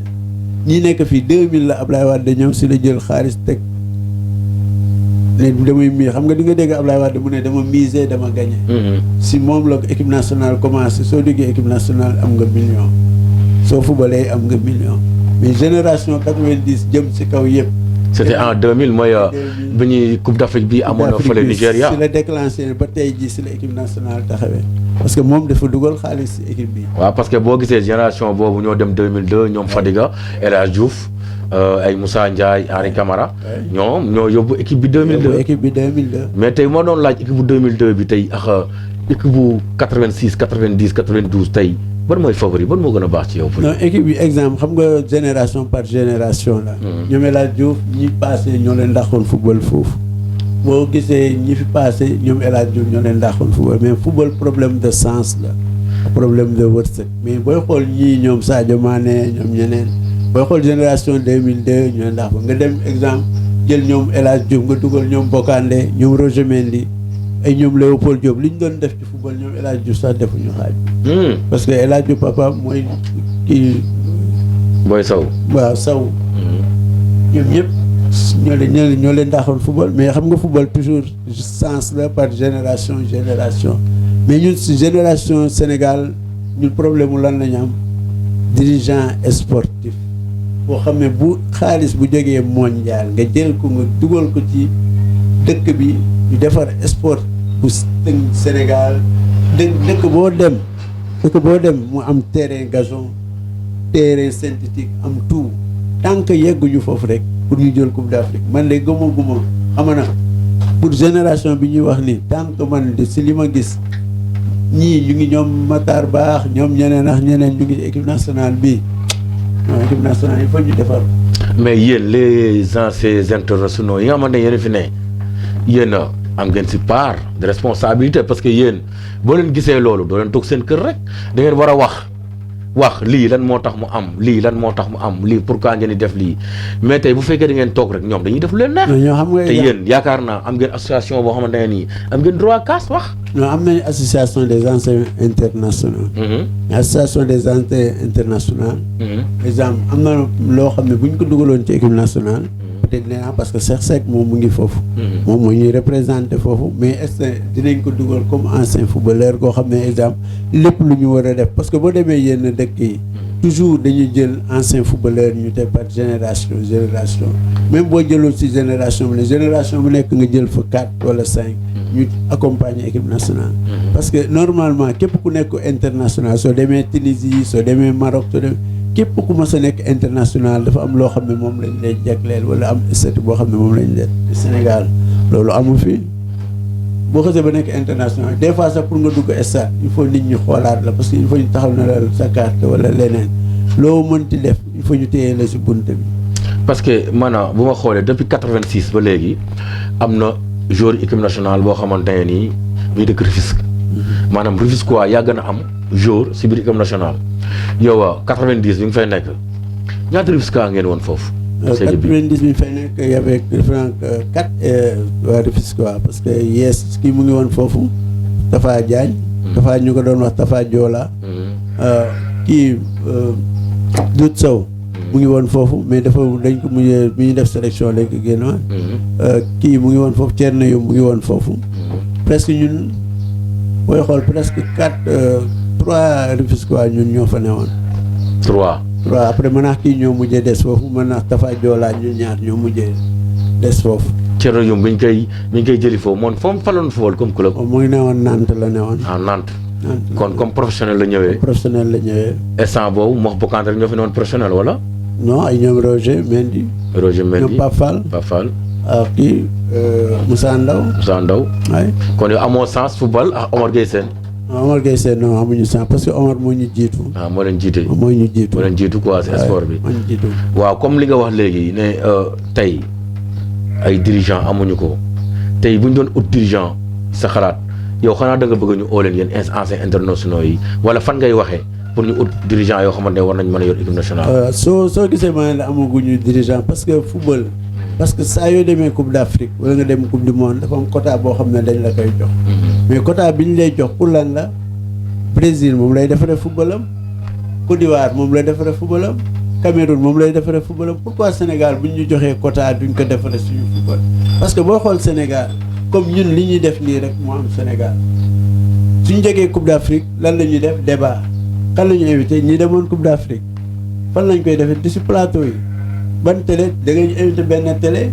ñi nekk fii 2000 la Ablaye Wade ñëw si la jël xaalis teg. léegi damay miir xam nga di nga dégg Ablaye Wade mu ne dama miser dama gagné. si moom la équipe nationale commencé soo déggee équipe nationale am nga million soo fubalee am nga million mais génération 90 jëm si kaw yëpp c'était en 2000 mooy bi ñuy Coupe d'Afrique bi amoon na fële Nigéria. si la déclenché ba tey jii si la équipe nationale taxawee parce que moom dafa dugal xaalis si équipe bi. waaw parce que boo gisee génération boobu ñoo dem 2002 ñoom Fadiga El Hadj Diouf ay Moussa Ndiaye Henri Camara. ñoom ñoo yóbbu équipe bi 2002. équipe bi 2002. mais tey moo doon laaj équipe bu 2002 bi tey ak équipe bu 86 90 92 tey ban mooy favori ban moo gën a baax ci yow. non équipe bi exemple xam nga génération par génération la. ñoom El Hadj Diouf ñi passé ñoo leen dàqoon football foofu. boo gisee ñi fi passé ñoom El Hadj Diouf ñoo leen dàqoon football mais football problème de sens la. problème de wërsëg mais booy xool ñii ñoom Sadio Mané ñoom ñeneen booy xool génération 2002 ñoo ndax ba nga dem exemple jël ñoom El Hadj Diouf nga dugal ñoom Bokandé ñoom Roger Mendy ay ñoom Léopold Diop li ñu doon def ci football ñoom El Hadj Diouf sax defuñu xaaj. parce que El Hadj Diouf papa mooy kii. Boy Sow. waaw Sow. ñoom ñëpp ñoo leen daaxoon football mais xam nga football toujours sens la par génération mais ñun si génération Sénégal ñun problème mu lan la ñu am dirigeant sportif boo xam ne bu xaalis bu jógee mondial nga jël ko nga dugal ko ci dëkk bi ñu defar sport bu Sénégal dëkk boo dem mu am terrain gazon terrain synthétique am tout tant que yegguñu foofu rek pour ñu jël coupe d'Afrique man de gëmaguma xam na pour génération bi ñuy wax ni tant que man de si li ma gis ñii ñu ngi ñoom Matar Baax ñoom ñeneen ak ñeneen ñu ngi équipe nationale bi non équipe nationale il faut ñu defar. mais yéen les anciens internationaux yi nga xamante ne yéen fi ne yéen am ngeen si part de responsabilité parce que yéen boo leen gisee loolu doo leen toog seen kër rek da ngeen war a wax lii lan moo tax mu am lii lan moo tax mu am lii pourquoi ngeen di def lii mais tey bu fekkee da ngeen toog rek ñoom dañuy def lu leen neex. ñoo xam nga te yéen yaakaar naa am ngeen association boo xamante ne nii am ngeen droit kaas wax. non am nañu association des anciens internationaux. association des anciens internationaux. exemple am na loo xam ne bu ñu ko dugaloon ci équipe nationale. peut-être nee naa parce que Cheikh Seck moom mu ngi foofu. moom moo ñuy représenté foofu mais est-ce que dinañ ko dugal comme ancien footballeur koo xam ne exemple lépp lu ñu war a def parce que boo demee yenn dëkk yi. toujours dañuy jël ancien footballeur ñu te par génération même boo jëlul ci génération bu nekk nga jël fa 4 wala 5. ñu accompagner équipe nationale. parce que normalement képp ku nekk international soo demee Tunisie soo demee Maroc soo demee képp ku mas a nekk international dafa am loo xam ne moom lañ lay jagleel wala am statut boo xam ne moom lañ leen Sénégal loolu amu fi boo xasee ba nekk international des fois sax pour nga dugg stade il faut nit ñi xoolaat la parce que il faut ñu taxaw na la sa carte wala leneen loo mënti def il faut ñu téye la si bunt bi. parce que maanaam bu ma xoolee depuis 86 ba léegi am na joueur équipe nationale boo xamante ne nii muy dëkk Rufisque. maanaam Rufisque quoi yàgg na am joueur si biir équipe nationale yow 90 bi nga fay nekk ñaata Rufisque ngeen woon foofu. 90 bi ñu fay nekk y avait 4 waa Rufisque quoi parce que yees kii mu ngi woon foofu Tafa Diagne. Tafa ñu ko doon wax Tafa Joola. kii Dout Sow. mu ngi woon foofu mais dafa dañ ko mujjee bi ñu def sélection lañ ko génnoon. kii mu ngi woon foofu Thierno Youm mu ngi woon foofu. presque ñun booy xool presque 3 Rufisquois ñun ñoo fa newoon. 3 après mën kii ñoo mujjee des foofu mën naa Tafa Joola ñun ñaar ñoo mujjee des foofu. Thierno Youm bi ñu koy jëli foofu moom foofu faloon football comme club. mu ngi newoon Nantes la newoon. ah Nantes. kon comme professionnel la ñëwee. professionnel la ñëwee. instant boobu Mokh Bokandé ñoo fi newoon professionnel wala. non ay ñoom Roger Mendy. ñoom Pape Fall. kii Moussa Ndaw. waay kon yow amoo sens football ak Omar Gueye Sène. Omar Gueye Sène non amuñu sens parce que Omar moo ñu jiitu. moo leen jiite. moo leen jiitu quoi si sport bi. moo ñu jiitu. waaw comme li nga wax léegi ne tey ay dirigeants amuñu ko tey bu ñu doon ut dirigeant sa xalaat yow xanaa da nga bëgg ñu oo leen yéen anciens internationaux yi wala fan ngay waxee pour ñu ut dirigeant yoo xamante ne war nañ mën a yor équipe nationale. soo gisee ma ne la amaguñu dirigeant parce que football. parce que saa yoo demee coupe d'Afrique wala nga dem coupe du monde dafa am quota boo xam ne dañ la koy jox. mais quota bi ñu lay jox pour lan la Brésil moom lay defaree footballam Côte d'Ivoire moom lay defaree footballam Cameroun moom lay defaree footballam pourquoi Sénégal bu ñu joxee quota duñ ko defaree suñu football. parce que boo xool Sénégal comme ñun li ñuy def nii rek moo am Sénégal suñu jógee coupe d'Afrique lan la ñuy def débat kan la ñu invité ñi demoon coupe d'Afrique fan lañ koy defee di si plateau yi. ban télé da ngay invité benn télé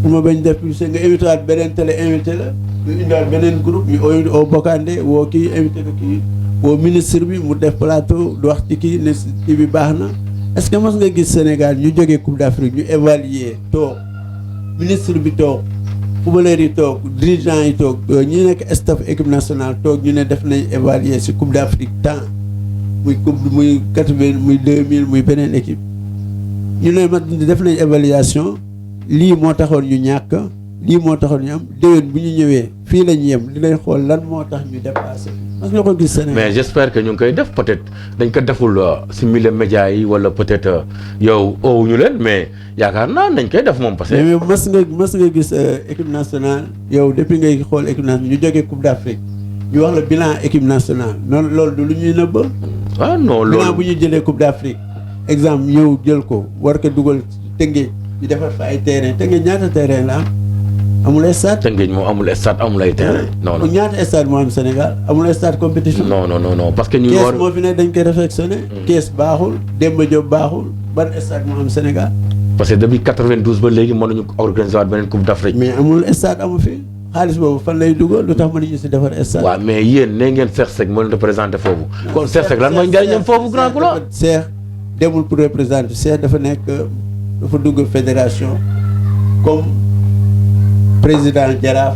bu ma bañ def publicité nga invité waat beneen télé invité la nga indiwaat beneen groupe ñu oo Bokandé woo kii invité ko kii woo ministre bi mu def plateau du wax ci kii ne kii bi baax na. est-ce que mos nga gis Sénégal ñu jógee Coupe d'Afrique ñu évaluer toog ministre bi toog footballeur yi toog dirigeant yi toog ñi nekk staff équipe nationale toog ñu ne def nañ évaluer ci Coupe d'Afrique temps muy coupe muy 80 muy 2000 muy beneen équipe ñu ne ma def nañ évaluation lii moo taxoon ñu ñàkk lii moo taxoon ñu am déwén bu ñu ñëwee fii lañ yem di lay xool lan moo tax ñu dépassé parce que ko gis Sénégal. mais j'espère que ñu ngi koy def peut-être dañ ko deful si milieu média yi wala peut-être yow oowuñu leen mais yaakaar naa nañ koy def moom parce que. mais mas nga gis équipe nationale yow depuis ngay xool équipe nationale ñu jógee Coupe d'Afrique ñu wax la bilan équipe nationale noonu loolu du lu ñuy nëbb. ah non loolu bilan bu ñu jëlee Coupe d'Afrique exemple ñëw jël ko war ko dugal Tëngéej ñu defar fa ay terrain Tëngéej ñaata terrain la am. amul stade Tëngéej moom amul stade amul ay terrain. non non ñaata stade moo am Sénégal amul stade compétition. non parce que ñu Kees moo fi ne dañ koy réfectionné. Kees baaxul Demba Diop baaxul ban stade moo am Sénégal. parce que depuis 92 ba léegi mënuñu organiser waat beneen Coupe d'Afrique. mais amul stade amu fi xaalis boobu fan lay dugal lu tax mënuñu si defar stade. waaw mais yéen nee ngeen Cheikh Seck moo leen représenté foofu. kon Cheikh Seck lan mooy njëriñam foofu grand couloir. Cheikh demul pour représenter Cheikh dafa nekk dafa dugg fédération comme. président Jaraaf.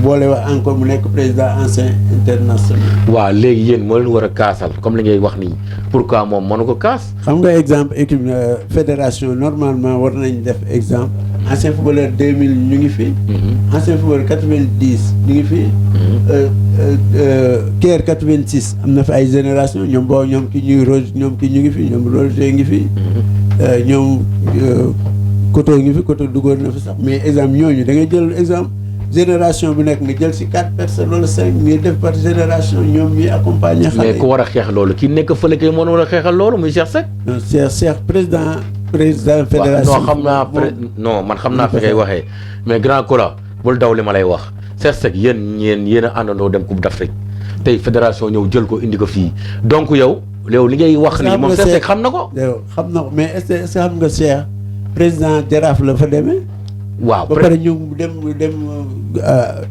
boole wax encore mu nekk président ancien international. waaw léegi yéen moo leen war a kaasal comme li ngay wax nii pourquoi moom mënu ko kaas. xam nga exemple équipe fédération normalement war nañ def exemple ancien footballeur 2000 ñu ngi fi. ancien footballeur 90 ñu ngi fi. Caire 86 am na fi ay génération ñoom boo ñoom ki ñuy Roger ñoom ki ñu ngi fi ñoom Roger ngi fi. ñoom. Koto ngi fi Koto duggoon na fi sax mais exemple ñooñu da ngay jël exemple génération bi nekk nga jël ci 4 personnes wala 5 nga def par génération ñoom ñuy accompagner. xale mais ku war a xeex loolu ki nekk fële kay moo war a xeexal loolu muy Cheikh Seck. non Cheikh président fédération. non xam naa non man xam naa fi ngay waxee mais grand Kola bul daw li ma lay wax Cheikh Seck yéen a àndandoo dem Coupe d'Afrique tey fédération ñëw jël ko indi ko fii donc yow li ngay wax nii moom Cheikh Seck xam na ko. xam na ko mais est-ce que xam nga Cheikh. président Jaraaf la fa demee. waaw ba pare ñu dem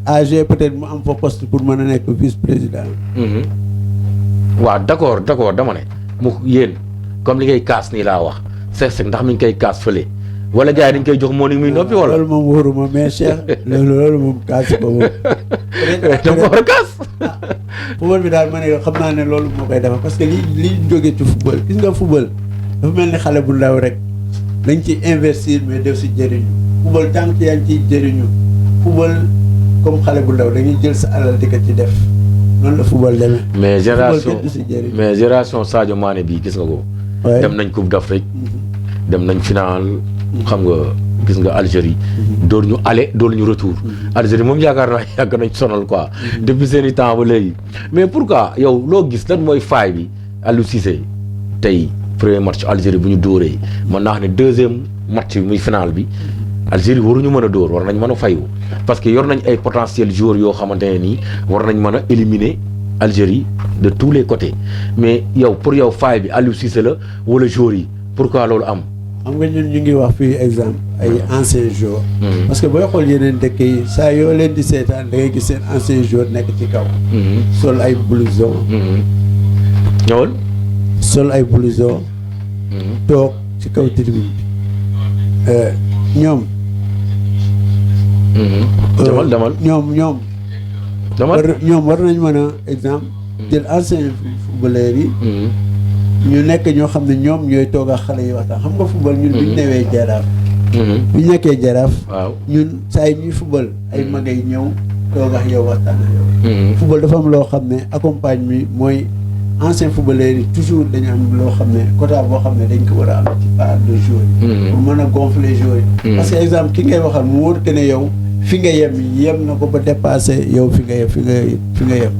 AG peut-être mu am fa poste pour mën a nekk vice-président. waaw d'accord dama ne mu yéen comme li ngay kaas nii laa wax Cheikh Seck ndax mi ngi koy kaas fële wala gars yi dañ koy jox moo ni muy noppi wala. loolu moom wóoruma mais Cheikh loolu moom kaas ko moom. dama ko war a kaas. football bi daal ma ne xam naa ne loolu moo koy defar parce que li jógee ci football gis nga football dafa mel ni xale bu ndaw rek. dañ ci investir mais def si jëriñu football tant que yaa ngi ciy jëriñu football comme xale bu ndaw dañuy jël sa alal di ko ci def noonu la football demee. mais génération Sadio Mané bii gis nga ko. dem nañ Coupe d'Afrique. dem nañ finale. xam nga gis nga Algérie. door ñu aller door ñu retour. Algérie moom yaakaar naa yàgg nañ sonal quoi. depuis seen i temps ba léegi. mais pourquoi yow loo gis lan mooy faay bi Aliou Cissé tey. premier match Algérie bu ñu dóoree mën naa xam ne deuxième match bi muy final bi Algérie waruñu mën a dóor war nañ mën a fayu parce que yor nañ ay potentiels joueurs yoo xamante ne nii war nañ mën a éliminer Algérie de tous les côtés mais yow pour yow faay bi Aliou Cissé la wala joueurs yi pourquoi loolu am. xam nga ñun ñu ngi wax fii exemple ay anciens joueurs. parce que booy xool yeneen dëkk yi saa yoo leen di seetaan da ngay gis seen anciens joueurs nekk ci kaw. sol ay blouson. ñëwal. sol ay blouson toog ci kaw tribune bi ñoom demal ñoom war nañ mën a exemple jël ancien footballeurs yi ñu nekk ñoo xam ne ñoom ñooy toog ak xale yi waxtaan xam nga football ñun buñ newee Jaraaf buñ nekkee Jaraaf waaw ñun saa yi ñuy football ay mag ay ñëw toog ak yow waxtaan ak yow football dafa am loo xam ne accompagne mi mooy ancien footballeurs yi toujours dañu am loo xam ne quota boo xam ne dañ ko war a am ci part de joueurs yi pour mën a gonfler joueurs yi parce que exemple ki ngay waxal mu wóor que ne yow fi nga yem na ko ba dépassé yow fi nga yem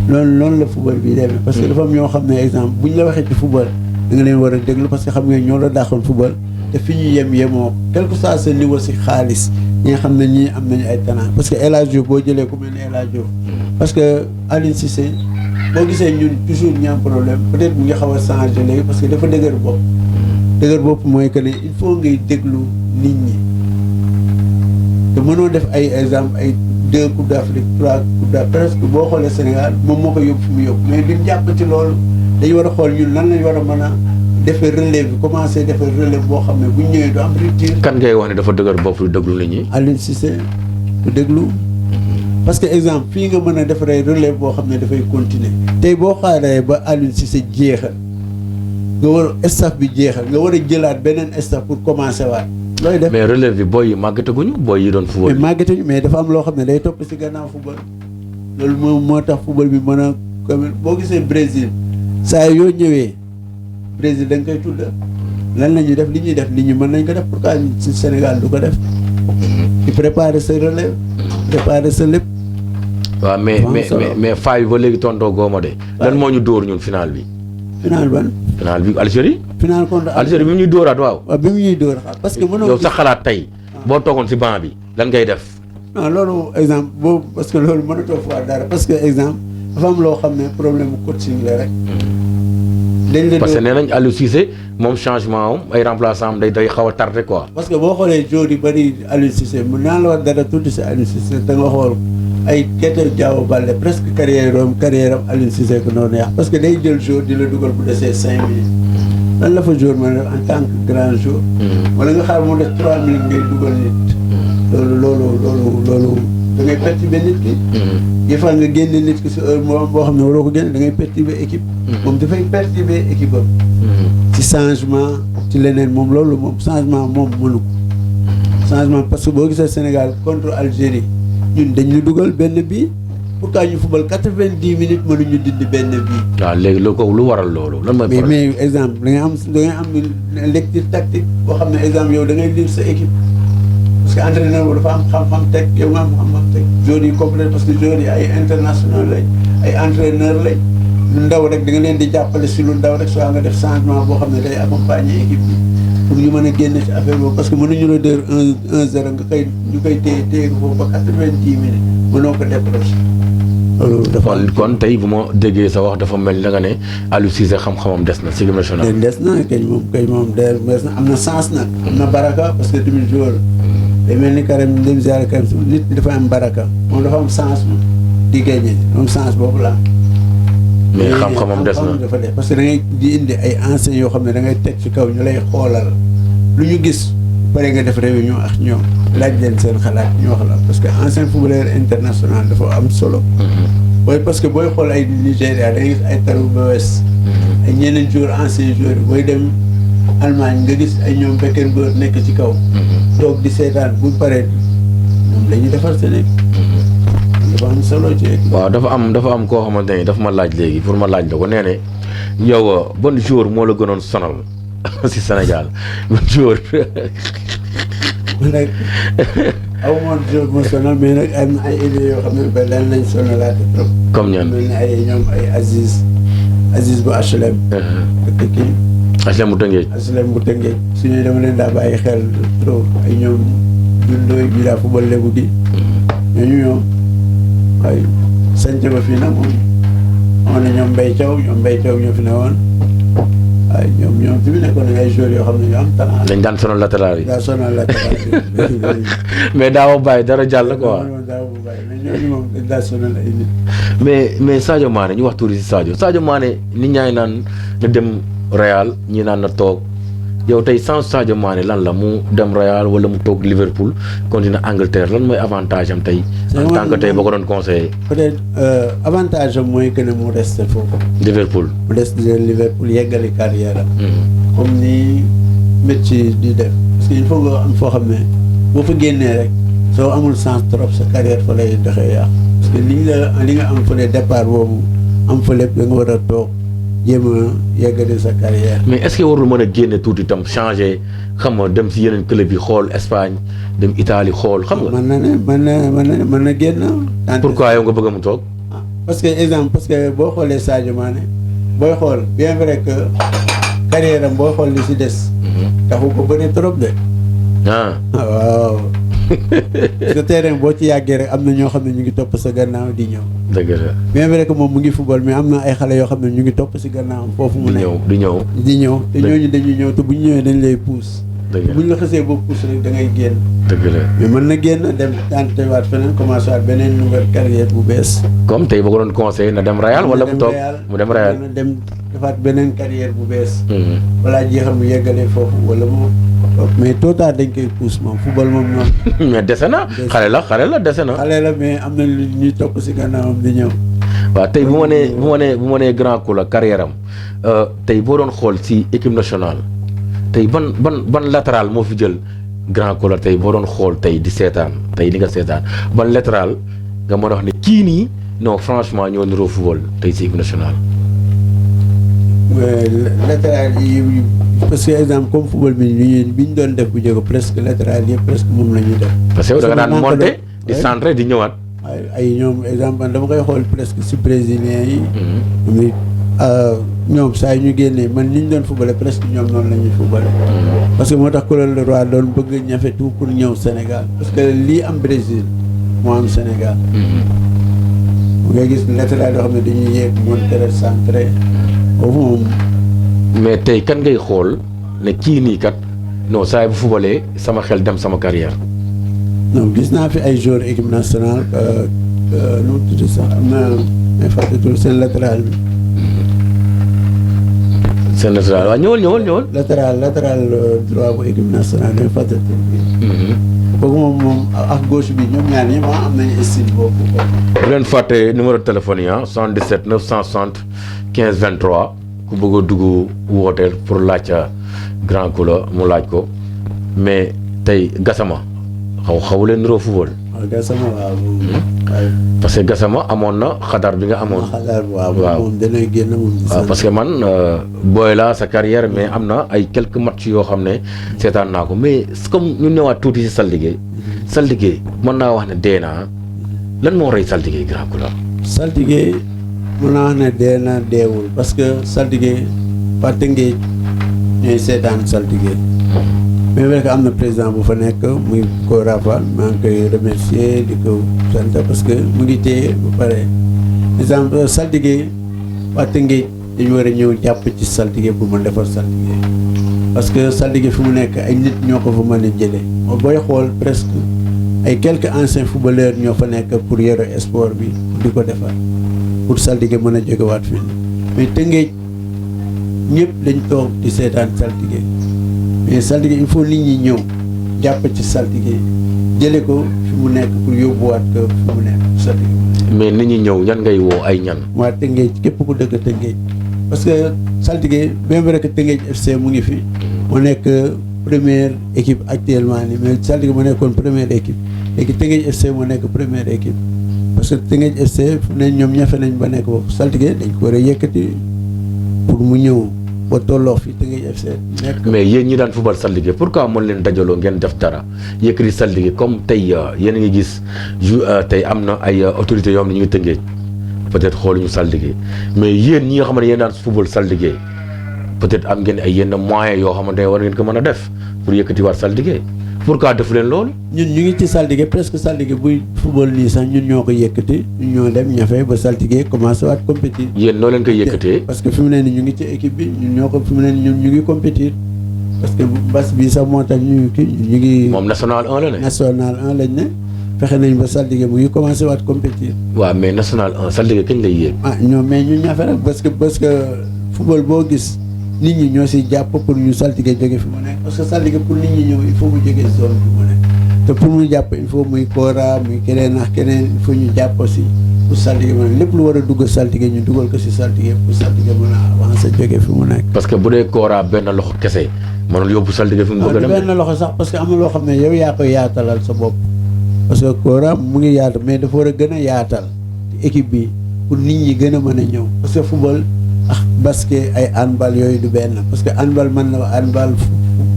loolu la football bi demee parce que dafa am ñoo xam ne exemple bu ñu la waxee ci football da nga leen war a déglu parce que xam nga ñoo la dàqoon football te fi ñu yemoo quel que soit ce niveau si xaalis ñi nga xam ne ñii am nañu ay talent parce que El Hadj Diouf boo jëlee ku mel ni El Hadj Diouf parce que Aliou Cissé boo gisee ñun toujours ñu am problème peut-être mu ngi xaw a changé léegi parce que dafa dëgër bopp dëgër bopp mooy que ne il faut ngay déglu nit ñi te mënoo def ay exemple ay 2 coupes d'Afrique 3 coupes d'Afrique presque boo xoolee Sénégal moom moo ko yóbbu fu mu yóbbu mais duñ jàpp ci loolu dañu war a xool ñun lan lañ war a mën a defee relève bi commencé defee relève boo xam ne bu ñu ñëwee du am rupture. kan ngay wax ne dafa dëgër bopp lu déglu nit ñi. Aliou Cissé du déglu parce que exemple fii nga mën a defaree relève boo xam ne dafay continuer tey boo xaaree ba Aliou Cissé jeexal nga war staff bi jeexal nga war a jëlaat beneen staff pour commencer waat looy def. mais relève bi booy yi màggataguñu booy yi doon football. mais màggatuñu mais dafa am loo xam ne day topp ci gannaaw football loolu moom moo tax football bi mën a comme boo gisee Brésil saa yoo ñëwee Brésil da nga koy tudd lan la ñuy def li ñuy def nit ñi mën nañ ko def pourquoi ci Sénégal du ko def. di préparer sa relève. préparer sa lépp. waaw mais faay bi ba léegi tontoo gooma de. lan moo ñu dóor ñun final bi. final ban. final bi Algérie. final contre Algérie bi mu ñuy dóoraat waaw. waaw bi mu ñuy dóor parce que mënoo. yow sa xalaat tey. boo toogoon ci banc bi lan ngay def. non loolu exemple boobu parce que loolu mënatoo faa dara parce que exemple dafa am loo xam ne problème coaching la rek. parce que nee nañ Aliou Cissé moom changement am ay remplaçant am day xaw a tardé quoi. parce que boo xoolee joueurs yu bëri Aliou Cissé mën naa la wax dara tuuti si Aliou Cissé da nga xool ay Keita Diao Baldé presque carrière am Aliou Cissé ko noonu yàq parce que day jël jour di la dugal bu desee 5 minutes lan la fa jour mën a def en tant que grand jour. wala nga xaar moo def 3 minutes ngay dugal nit. loolu da ngay perturber nit ki. des fois nga génne nit ki si heure boo xam ne waroo ko génne da ngay perturber équipe. moom dafay perturber équipe am. ci changement ci leneen moom loolu moom changement moom mënu ko. changement parce que boo gisee Sénégal contre Algérie ñun dañ ñu dugal benn bii pourquoi ñu football 90 minutes mënuñu dindi benn bii. waaw léegi lu waral loolu lan mooy problème mais exemple da ngay am lecture tactique boo xam ne exemple yow da ngay lire sa équipe. parce que entraîneur boobu dafa am xam-xam teg yow nga am xam-xam teg joueurs yi complet parce que joueurs yi ay international lañ ay entraîneur lañ lu ndaw rek da nga leen di jàppale si lu ndaw rek soo nga def changement boo xam ne day accompagner équipe bi pour ñu mën a génn ci affaire boobu parce que mënuñu la dër 1-0 nga koy ñu koy téye ko foofu ba 90 minutes mënoo ko décrocher. loolu dafa kon tey bu ma déggee sa wax dafa mel ni da nga ne Aliou Cissé xam-xamam des na si équipe nationale. des na kañ moom des na am na sens nag. am na baraka parce que tamit joueur day mel ni Karim dem ziar Karim nit dafa am baraka moom dafa am sens di gagné moom sens boobu la mais xam-xamam des na dafa def parce que da ngay di indi ay anciens yoo xam ne da ngay teg ci kaw ñu lay xoolal lu ñu gis pare nga def réunion ak ñoom laaj leen seen xalaat ñu wax la parce que ancien footballeur international dafa am solo. booy parce que booy xool ay Nigéria da ngay gis ay Tarou Boues ay ñeneen joueurs anciens joueurs booy dem Allemagne nga gis ay ñoom Beckenbauer nekk ci kaw. toog di seetaan bu paree ñoom la ñuy defar seen dafa am solo ci. waaw dafa am koo xamante ni dafa ma laaj léegi pour ma laaj la ko nee ne yow ban joueur moo la gënoon sonal si Sénégal ban joueur. nag aw moon joueur moo sonal mais nag am na ay idées yoo xam ne ba daan nañ sonalaate trop. comme ñan mel ni ay ñoom ay Aziz bu HLM. ak kii. HLM bu Tëngéej. HLM bu Tëngéej suñu dama leen daa bàyyi xel trop ay ñoom Dundoy bi daa football lebu gi. ñooñu ñoom ay sant ba fii nag moom amoon na ñoom Mbaye Thiaw ñoo fi ne woon ay ñoom fi mu nekkoon nañ ay joueurs yoo xam ne ñu am talent. dañ daan sonal latéral yi. daa sonal latéral yi. mais daaw bàyyi dara jàll quoi. daaw bàyyi mais ñooñu moom dañ daa sonal ay nit. mais Sadio Mané ñu wax tuuti si Sadio Mané nit ñaa ngi naan na dem Real ñi naan na toog yow tey sans Sadio Mané lan la mu dem Real wala mu toog Liverpool continuer Angleterre lan mooy avantage am tey. en tant que tey boo ko doon conseillé. peut-être avantage am mooy que ne mu resté foofu. Liverpool. mu des Liverpool yeggali carrière am. comme ni métier di def parce que il faut nga am foo xam ne boo fa génnee rek soo amul sens trop sa carrière fa lay doxee yàqu parce que li nga am fële départ boobu am fa lépp da nga war a toog jéem a yeggali sa carrière. mais est-ce que warul mën a génne tuuti itam changer xam nga dem si yeneen club yi xool Espagne dem Italie xool xam nga. mën na génn. pourquoi yow nga bëgg mu toog. parce que boo xoolee Sadio Mané booy xool bien vrai que carrière am booy xool li si des. taxu ko bëri trop de. waaw. parce que terrain boo ci yàggee rek am na ñoo xam ne ñu ngi topp sa gannaaw di ñëw. dëgg la bien vrai que moom mu ngi football mais am na ay xale yoo xam ne ñu ngi topp si gannaawam foofu mu di nekk ñëw di ñëw di ñëw te ñooñu dañuy ñëw te bu ñu ñëwee dañ lay pousse dëgg la bu ñu la xasee ba pousse rek da ngay génn dëgg la mais mën na génn dem tàntewaat feneen commencé waat beneen nouvelle carrière bu bees comme tey boo ko doon conseillé na dem Real wala mu toog mu dem Real na dem defaat beneen carrière bu bees balaa jeexal mu yeggalee foofu wala mu mais tôt tard dañ koy pousse moom football moom noonu mais dese na xale la dese na xale la mais am na lu ñuy topp si gannaawam di ñëw waaw tey bu ma nee grand coup la carrière am tey boo doon xool si équipe nationale tey ban latéral moo fi jël grand coup la tey boo doon xool tey di seetaan tey di nga seetaan ban latéral nga mën a wax ne kii nii non franchement ñoo niroo football tey si équipe nationale. latéral yi parce que exemple comme football bi ñu doon def bu jóge presque latéral yëpp presque moom la ñuy def. parce que yow da nga daan monter di centrer di ñëwaat. ay ñoom exemple dama koy xool presque si brésilien yi. muy ñoom saa yu ñu génnee man ni ñu doon footballé presque ñoom noonu la ñuy footballé. parce que moo tax Claude Leroy doon bëgg ñafe tout pour ñëw Sénégal parce que lii am Brésil moo am Sénégal. mu ngay gis latéral yoo xam ne dañuy yéeg monter centré foofu moom. mais tey kan ngay xool ne kii nii kat non saa bu fubalee sama xel dem sama carrière. non gis naa fi ay joueurs équipe nationale nu mu tudd sax am na may fàttali seen latéral bi. seen latéral waaw ñëwal. latéral droit bu équipe nationale may fàttali bi. kooku moom ak gauche bi ñoom ñaar ñëpp am nañu style boobu. bu leen fàtte numéro de téléphone yi 77 960 15 23. ku bëgg a dugg wooteel pour laaj grand coup la mu laaj ko mais tey Gassama xaw leen niroo football. waaw Gassama waaw. parce que Gassama amoon na xadar bi nga amoon. xadar waaw moom dana génn moom. waaw parce que man booy la sa carrière mais am na ay quelques matchs yoo xam ne seetaan naa ko mais comme ñu ñëwaat tuuti si saltige. saltige mën naa wax ne dee naa lan moo rey saltige grand coup la. saltige. mën naa wax ne dee na deewul parce que saltige waa Tëngéej ñooy seetaan saltige mais vrai que am na président bu fa nekk muy ko Rafal maa ngi koy remercier di ko sant parce que mu ngi téye ba pare exemple saltige waa Tëngéej dañu war a ñëw jàpp ci saltige pour mën defar saltige parce que saltige fi mu nekk ay nit ñoo ko fa mën a jëlee booy xool presque ay quelques anciens footballeurs ñoo fa nekk pour yore sport bi di ko defar pour saltige mën a jógewaat fii mais Tëngéej ñëpp dañ toog di seetaan saltige mais saltige il faut nit ñi ñëw jàpp ci saltige jële ko fi mu nekk pour yóbbuwaat ko fi mu nekk saltige. mais nit ñi ñëw ñan ngay woo ay ñan. waa Tëngéej képp ku dëkk Tëngéej parce que saltige même vrai que Tëngéej FC mu ngi fi. mu nekk première équipe actuellement nii mais saltige mu nekkoon première équipe léegi Tëngéej FC mu nekk première équipe. parce que Tëngéej FC fu ne ñoom ñafe nañ ba nekk foofu saltige dañ ko war a yëkkati pour mu ñëw ba tolloo fi Tëngéej FC nekk. mais yéen ñi daan football saltige pourquoi mën leen dajaloo ngeen def dara yëkkati saltige comme tey yéen a ngi gis tey am na ay autorités yoo xam ne ñu ngi Tëngéej peut-être xooluñu saltige mais yéen ñi nga xam ne yéen daan football saltige peut-être am ngeen ay yenn moyens yoo xamante ne war ngeen ko mën a def pour yëkkatiwaat saltige. pourquoi def leen loolu. ñun ñu ngi ci saltige presque saltige buy football nii sax ñun ñoo ko yëkkati ñun ñoo dem ñafe ba saltige commencé waat compétir. yéen noo leen koy yëkkatee. parce que fi mu ne nii ñu ngi ci équipe bi ñun ñoo ko fi mu ne nii ñun ñu ngi compétir parce que mbas bi sax moo tax ñu ngi. moom national 1 la ne. national 1 lañ ne fexe nañ ba saltige mu ngi commencé waat compétir. waaw mais national 1 saltige kañ lay yéeg. ñoom mais ñu ñafe rek parce que football boo gis. nit ñi ñoo si jàpp pour ñu saltige jóge fi mu nekk parce que saltige pour nit ñi ñëw il faut mu jóge zone fi mu nekk te pour mu jàpp il faut muy Kora muy keneen ak keneen il faut ñu jàpp aussi pour saltige mën lépp lu war a dugg saltige ñu dugal ko si saltige pour saltige mën a avancer jóge fi mu nekk. parce que bu dee Kora benn loxo kese mënul yóbbu saltige fi mu bëgg a dem. benn loxo sax parce que am na loo xam ne yow yaa koy yaatalal sa bopp parce que Kora mu ngi yaatu mais dafa war a gën a yaatal équipe bi pour nit ñi gën a mën a ñëw parce que football. basket ay handball yooyu du benn parce que handball mën na handball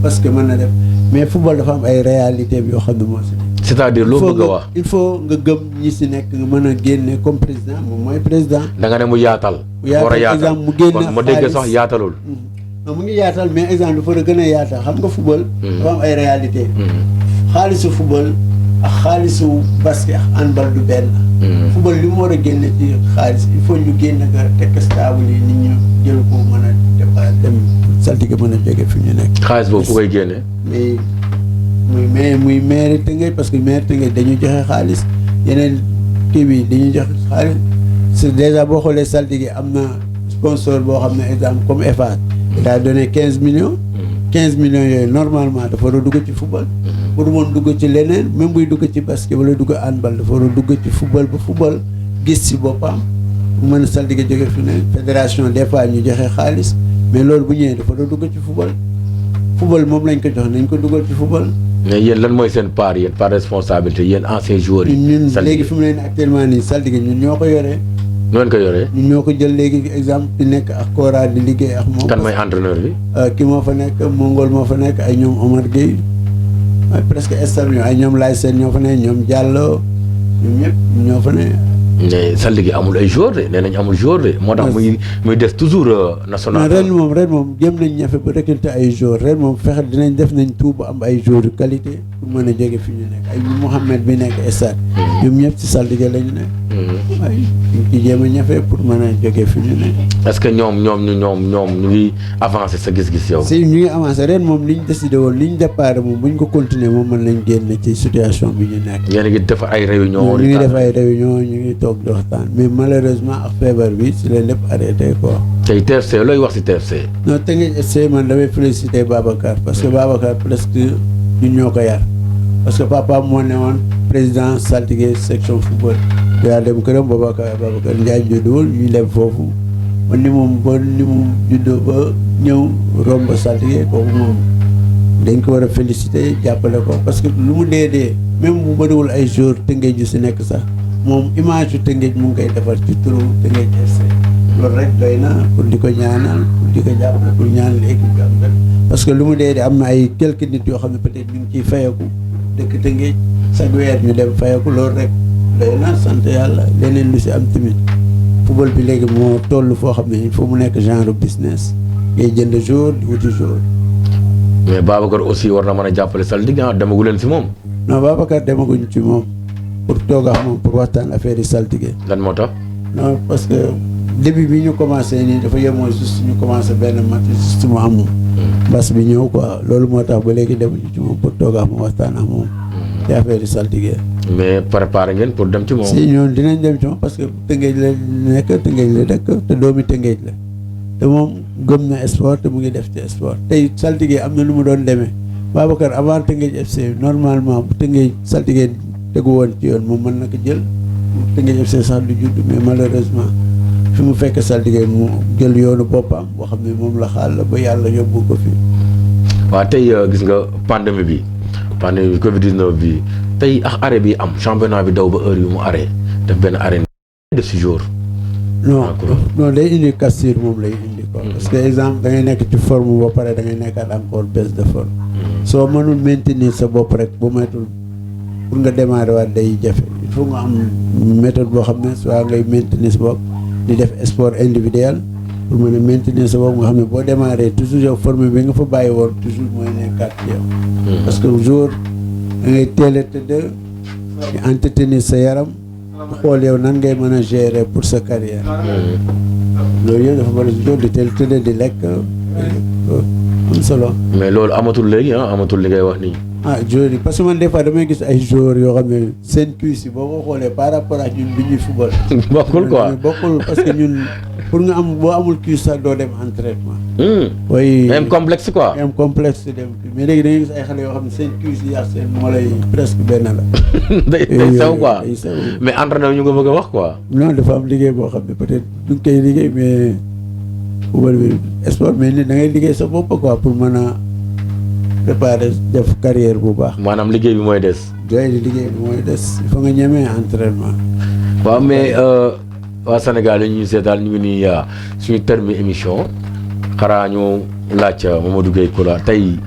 basket mën na def mais football dafa am ay réalité yoo xam ne moo si nekk. c'est-à-dire loo bëgg a wax il faut nga gëm ñi si nekk nga mën a génne comme président moom mooy président. da nga ne mu yaatal. war a yaatal mu génne kon ma dégg sax yaatalul. non mu ngi yaatal mais exemple dafa war a gën a yaatal xam nga football. dafa am ay réalité xaalisu football ak xaalisu basket ak handball du benn. football li mu war a génne ci xaalis il faut ñu génne ko tekk stable yi nit ñu jël ko mën a départ dem saltige mën a jóge fi ñu nekk. xaalis boobu ku koy génne. muy maire Tëngéej parce que maire Tëngéej dañuy joxe xaalis yeneen kii bi dañuy joxe xaalis c'est déjà boo xoolee saltige am na sponsor boo xam ne exemple comme EFAT daa donné 15 millions. 15 millions yooyu normalement dafa war a dugg ci football. pour mën dugg ci leneen même buy dugg ci basket wala dugg handball dafa war a dugg ci football ba football gis ci boppam bu mën a saltige jóge fi ne fédération des fois ñu joxe xaalis mais loolu bu ñëwee dafa war a dugg ci football. football moom lañ ko jox nañ ko dugal ci football. mais yéen lan mooy seen part yéen par responsabilité yéen anciens joueurs yi. ñun léegi fi mu ne nii actuellement nii saltige ñun ñoo ko yoree. nu ngeen ko yoree. ñun ñoo ko jël léegi exemple di nekk ak Kora di liggéey ak moom. kan mooy entraîneur bi. ki moo fa nekk Mongol moo fa nekk ay ñoom Omar Gueye presque instant ay ñoom Laye Sène ñoo fa ne ñoom Diallo ñoom ñëpp ñoo fa ne. mais saltige amul ay joueurs de nee nañ amul joueurs de moo tax muy des toujours national. ren moom jéem nañ ñafe ba recruter ay joueurs ren moom fexe dinañ def nañ tout ba am ay joueurs de qualité pour mën a jóge fi ñu nekk ay Mouhamed bi nekk stade ñoom ñëpp ci saltige la ñu nekk. ay ñu ci jéem a ñafe pour mën a jóge fi ñu nekk. est-ce que ñoom ñu ngi avancé sa gis-gis yow. si ñu ngi avancé ren moom li ñu décidé woon li ñu départ moom bu ñu ko continuer moom mën nañ génn ci situation bi ñu nekk. yéen a ngi def ay réunion. ñu ngi def ay réunion ñu ngi toog di waxtaan mais malheureusement ak feebar bi si la lépp arrêté quoi. tey TFC looy wax si TFC. non Teungueth FC man damay féliciter Babacar parce que Babacar presque ñun ñoo ko yar parce que papa moo ne woon président saltige section football. yaa dem këram Babacar Ndiaye judduwul ñu dem foofu ba ni mu juddoo ba ñëw romb saltige kooku moom dañ ko war a féliciter jàppale ko parce que lu mu dee même bu bëriwul ay jours Teungueth ju si nekk sax moom image yu Teungueth mu ngi koy defar ci turu Teungueth FC loolu rek doy na pour di ko ñaanal pour di ko jàppale pour ñaanal équipe bi am rek parce que lu mu dee am na ay quelques nit yoo xam ne peut-être ñu ngi ciy fayeku dëkk Teungueth chaque weer ñu dem fayeku loolu rek doy na sant yàlla leneen lu si am tamit football bi léegi moo toll foo xam ne il faut mu nekk genre business ngay jënd jour di wuti jour. mais Babacar aussi war na mën a jàppale saltige demagu leen si moom. non Babacar demaguñ ci moom pour toog ak moom pour waxtaan affaire yi saltige. lan moo tax. non parce que début bi ñu commencé nii dafa yemoo juste ñu commencé benn match juste mu am mbas bi ñëw quoi loolu moo tax ba léegi demuñu ci moom pour toog ak moom waxtaan ak moom. ci affaire yi saltige. mais préparé ngeen pour dem ci moom. si ñoom dinañ dem ci moom parce que Teungueth la nekk Teungueth la dëkk te doomi Teungueth la te moom gëm na sport te mu ngi def ci sport tey saltige am na lu mu doon demee Babacar avant Teungueth FC normalement bu Teungueth saltige tegu woon ci yoon moom mën na ko jël Teungueth FC sax du judd mais malheureusement fi mu fekk saltige mu jël yoonu boppam boo xam ne moom la xaal la ba yàlla yóbbu ko fi. waaw tey gis nga pandémie bi Covid 19 bi tey ak arrêt bi am championnat bi daw ba heure yu mu arrêt def benn arrêt def si jour. non day indi cassure moom lay indi quoi. parce que exemple da ngay nekk ci forme ba pare da ngay nekkaat encore baisse de forme. soo mënul maintenir sa bopp rek bu matul pour nga démarrer waat day jafe il faut nga am méthode boo xam ne soit ngay maintenir sa bopp di def sport individuel pour mën a maintenir sa bopp nga xam ne boo démarrer toujours yow forme bi nga fa bàyyi woon toujours mooy nekkaat yow. parce que jour da ngay teel a tëdd di entretenir sa yaram xool yow nan ngay mën a gérer pour sa carrière. loolu yëpp dafa bëri jour di teel tëdd di lekk am solo. mais loolu amatul léegi amatul li ngay wax nii. joueurs yi parce que man des fois damay gis ay joueurs yoo xam ne seen cuisse yi boo ko xoolee par rapport ak ñun bi ñuy football. bokkul quoi bokkul parce que ñun pour nga am boo amul cuisse sax doo dem entraînement. oui même complexe quoi. même complexe dem mais léegi dañuy gis ay xale yoo xam ne seen cuisse yi ak seen moo lay presque benn la. day sew quoi mais entraîneur ñu nga bëgg a wax quoi. non dafa am liggéey boo xam ne peut-être du koy liggéey mais football bi sport mais ni da ngay liggéey sa bopp quoi pour mën a. préparer def carrière bu baax. maanaam liggéey bi mooy des. liggéey bi mooy des il faut nga ñemee entraînement. waaw mais waa Sénégal yi ñuy seetaan ñu ngi nii suñu terme émission xaraa ñu laaj Mamadou Gueye Colla tey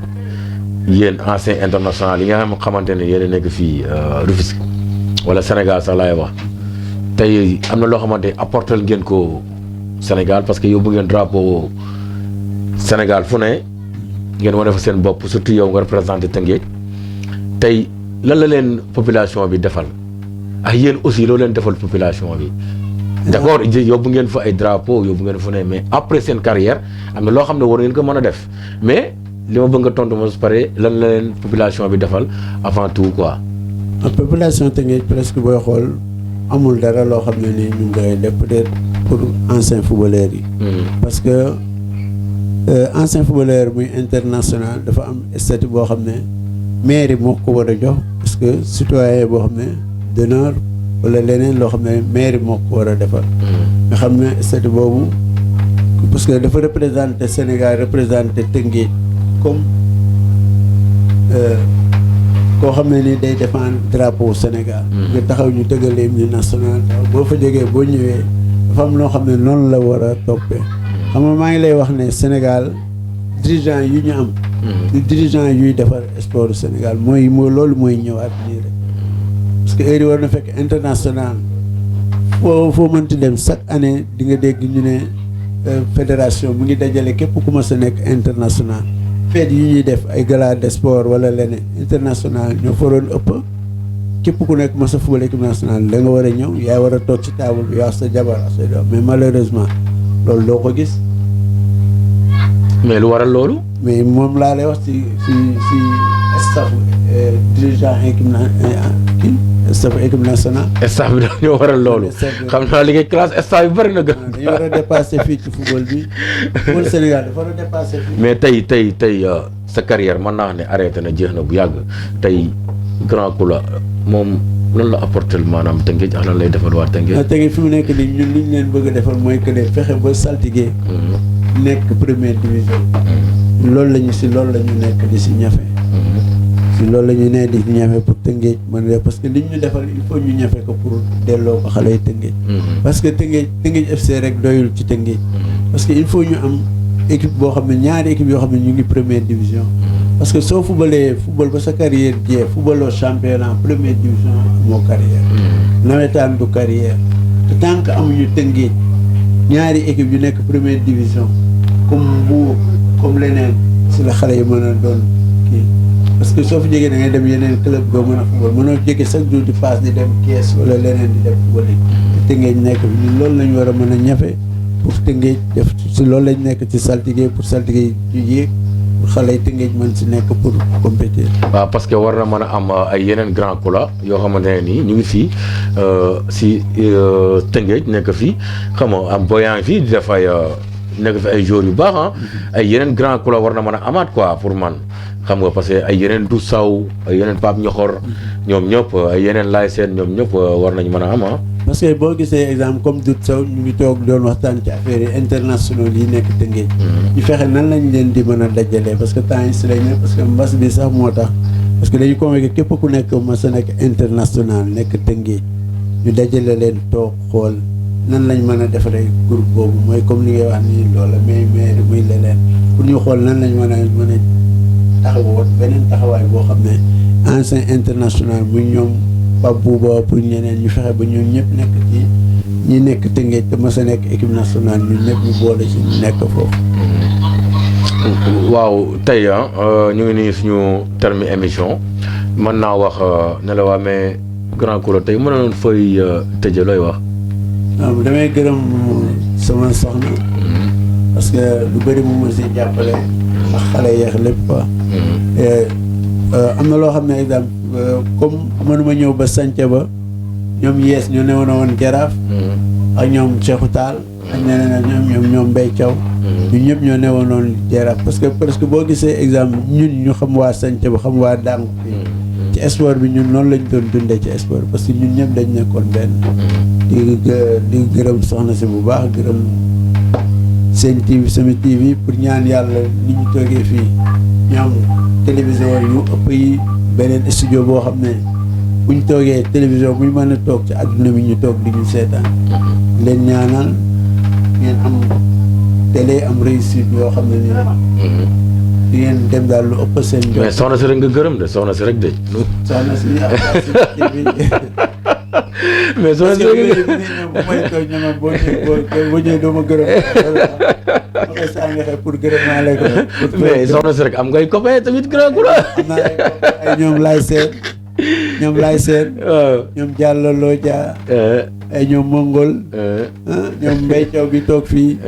yéen ancien international yi nga xamante ne yéen a nekk fii Rufisque wala Sénégal sax laay wax tey am na loo xamante apporter ngeen ko Sénégal parce que yóbbu ngeen drapeau Sénégal fu ne. ngeen wane fa seen bopp surtout yow nga représenté Teungueth tey lan la leen population bi defal ak yéen aussi loo leen defal population bi. d'accord yóbbu ngeen fa ay drapeau yóbbu ngeen fa ne mais après seen carrière am na loo xam ne war ngeen ko mën a def mais li ma bëgg nga tontu ma su pare lan la leen population bi defal avant tout quoi. population Tëngéej presque booy xool amul dara loo xam ne nii ñu ngi koy def peut-être pour anciens footballeurs yi. parce que ancien footballeur muy international dafa am statut boo xam ne mairie moo ko war a jox parce que citoyen boo xam ne d'honneur wala leneen loo xam ne mairie moo ko war a defal. nga xam ne statut boobu parce que dafa représenter Sénégal représenter Tëngéej comme koo xam ne ni day défendre drapeau Sénégal. nga taxaw ñu tëggal hymne national boo fa jógee boo ñëwee dafa am loo xam ne noonu la war a toppee. xam nga maa ngi lay wax ne Sénégal dirigeant yu ñu am. dirigeant yuy defar sport Sénégal mooy loolu mooy ñëwaat nii rek. parce que heure yi war na fekk international foo mënti dem chaque année di nga dégg ñu ne fédération mu ngi dajale képp ku ma sa nekk international. fête yi ñuy def ay gala de sport wala leneen international ñoo faroon ëpp képp ku nekk ma sa football équipe nationale da nga war a ñëw yaa war a toog ci table bi yaa sa jabar ak sa doom mais malheureusement loolu doo ko gis. mais lu waral loolu. mais moom laa lay wax ci staff dirigeant staff équipe nationale. staff bi dañoo waral loolu. xam naa li ngay classe staff bi bëri na gën. dañu war a dépasser fii ci football bi football Sénégal dafa war a dépasser fii. mais tey sa carrière mën naa ne arrêté na jeex na bu yàgg tey grand coup la moom lan la apporté maanaam Tëngéej ak lan lay defal waa Tëngéej. Tëngéej fi mu nekk nii ñun li ñu leen bëgg a defal mooy que ne fexe ba saltige. nekk première division. loolu la ñu nekk di si ñafe. si loolu la ñu ne di ñafe pour Tëngéej mën parce que li ñu defal il faut ñu ñafe ko pour delloo ko xale yi Tëngéej. parce que Tëngéej FC rek doyul ci Tëngéej. parce que il faut ñu am équipe boo xam ne ñaari équipe yoo xam ne ñu ngi première division. parce que soo footballee football ba sa carrière jee footballoo championnat première division moo carrière. nawetaan du carrière te tant que amuñu Tëngéej ñaari équipe yu nekk première division comme Mbour comme leneen si la xale yi mën a doon kii. parce que soo fi jógee da ngay dem yeneen club doo mën a football mënoo jóge chaque jour di passe di dem Thiès wala leneen di dem football yi. te Tëngéej nekk fi loolu lañ war a mën a ñafe pour Tëngéej def si loolu lañ nekk ci saltige pour saltige yu yéeg pour xale yi Tëngéej mën si nekk pour compétir. waaw parce que war na mën a am ay yeneen grand cola yoo xamante ne nii ñu ngi fii si Tëngéej nekk fii xam nga am boyang fii di def ay nekk fi ay joueurs yu baax ay yeneen grand cola war na mën a amaat quoi pour man. xam nga parce que ay yeneen du saw ay yeneen Pape Ñoxor ñoom ñëpp ay yeneen laay seen ñoom ñëpp war nañ mën a am parce que boo gisee exemple comme Doudou Sow ñu ngi toog doon waxtaan ci affaire yi internationaux yi nekk Tëngéej. ñu fexe nan lañ leen di mën a dajalee parce que temps yi si lañ ne parce que mbas bi sax moo tax parce que dañu convoqué képp ku nekk mas a nekk international nekk Tëngéej ñu dajale leen toog xool nan lañ mën a defaree groupe boobu mooy comme li ngay wax nii loola mais muy leneen pour ñu xool nan lañ mën a taxawoon beneen taxawaay boo xam ne ancien international muy ñoom Pape Bouba pour ñeneen ñu fexe ba ñoom ñëpp nekk ci ñi nekk Tëngéej te mos a nekk équipe nationale ñun ñëpp ñu boole ci ñu nekk foofu. waaw tey ñu ngi nii suñu terme émission mën naa wax ne la waa mais grand couleur tey mën na fay tëjee looy wax. waaw damay gërëm sama soxna. parce que lu bëri moom moo si jàppale. ak xale yeex lépp quoi. am na loo xam ne exemple comme mënuma ñëw ba sànce ba ñoom yees ñoo newoon woon jaraaf. ak ñoom Cheikhou Tall. ak ñeneen ak ñoom Mbaye Thiaw. ñun ñëpp ñoo newoon woon jaraaf parce que presque boo gisee exemple ñun ñu xam waa sànce ba xam waa dàngu ci sport bi ñun noonu lañ doon dundee ci sport parce que ñun ñëpp dañ nekkoon benn. di gërëm soxna si bu baax gërëm seen TV sama TV pour ñaan yàlla ni ñu toogee fii ñoom télévision yu ëpp yi beneen studio boo xam ne buñ toogee télévision buñ mën a toog ci àdduna bi ñu toog di ñu seetaan leen ñaanal ngeen am télé am réussite yoo xam ne nii di ngeen dem daal lu ëpp seen mais soxna si rek nga gërëm de soxna si rek de soxna si mais soxna si rek bu may toog ñama boo ñëwee doo ma gërëm ma koy sàngaxee pour gërëm naa lay ko mais soxna si rek am ngay copain tamit grand couleur am naa ay ñoom laay seet ñoom Laay Seen ñoom Diallo Lo Dia ay ñoom Mongol ñoom Mbaye Thiaw bi toog fii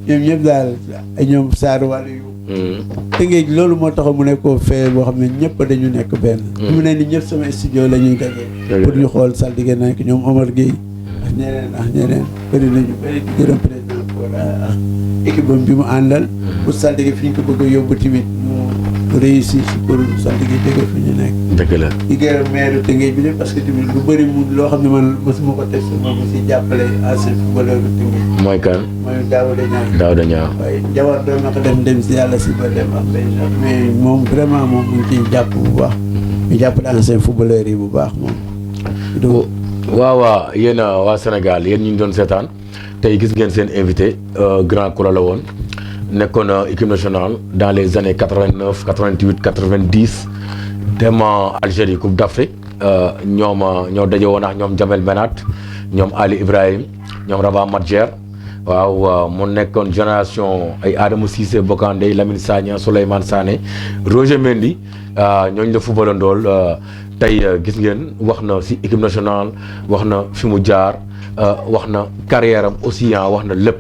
ñoom ñëpp daal ay ñoom Saar wàllu yu Tëngéej loolu moo tax mu nekkoo fee boo xam ne ñëpp dañu nekk benn mu ne ni ñëpp sama studio la ñuy dajee pour ñu xool saltige nak ñoom Omar Gueye ak ñeneen bëri nañu bëri di gërëm président pour équipe bi mu àndal pour saltige fi ñu ko bëgg a yóbbu tamit mu réussir si pour saltige jóge fi ñu nekk dëgg la di gërëm maire Tëngéej bi de parce que tamit lu bëri mu loo xam ne man mosuma ko test moom mu si jàppale ancien footballeur bu Tëngéej mooy kan mooy Daouda Niang Daouda Niang waaye Jawar doon na ko dem si yàlla si ba dem ak benn mais moom vraiment moom mu ngi ciy jàpp bu baax ñu jàppale ancien footballeur yi bu baax moom waaw yéen waa Sénégal yéen ñu ngi doon seetaan tey gis ngeen seen invité grand Koura la woon nekkoon équipe nationale dans les années 89 88 90 dem Algérie Coupe d'Afrique ñoo daje woon ak ñoom Jamel Benat ñoom Ali Ibrahim ñoom Raba Madjer waaw mu nekkoon génération ay Adama Cissé Bokandé Lamine Sagna Souleymane Sané Roger Mendy ñooñu la footballandool tey gis ngeen wax na ci équipe nationale wax na fi mu jaar wax na carrière am aussi wax na lépp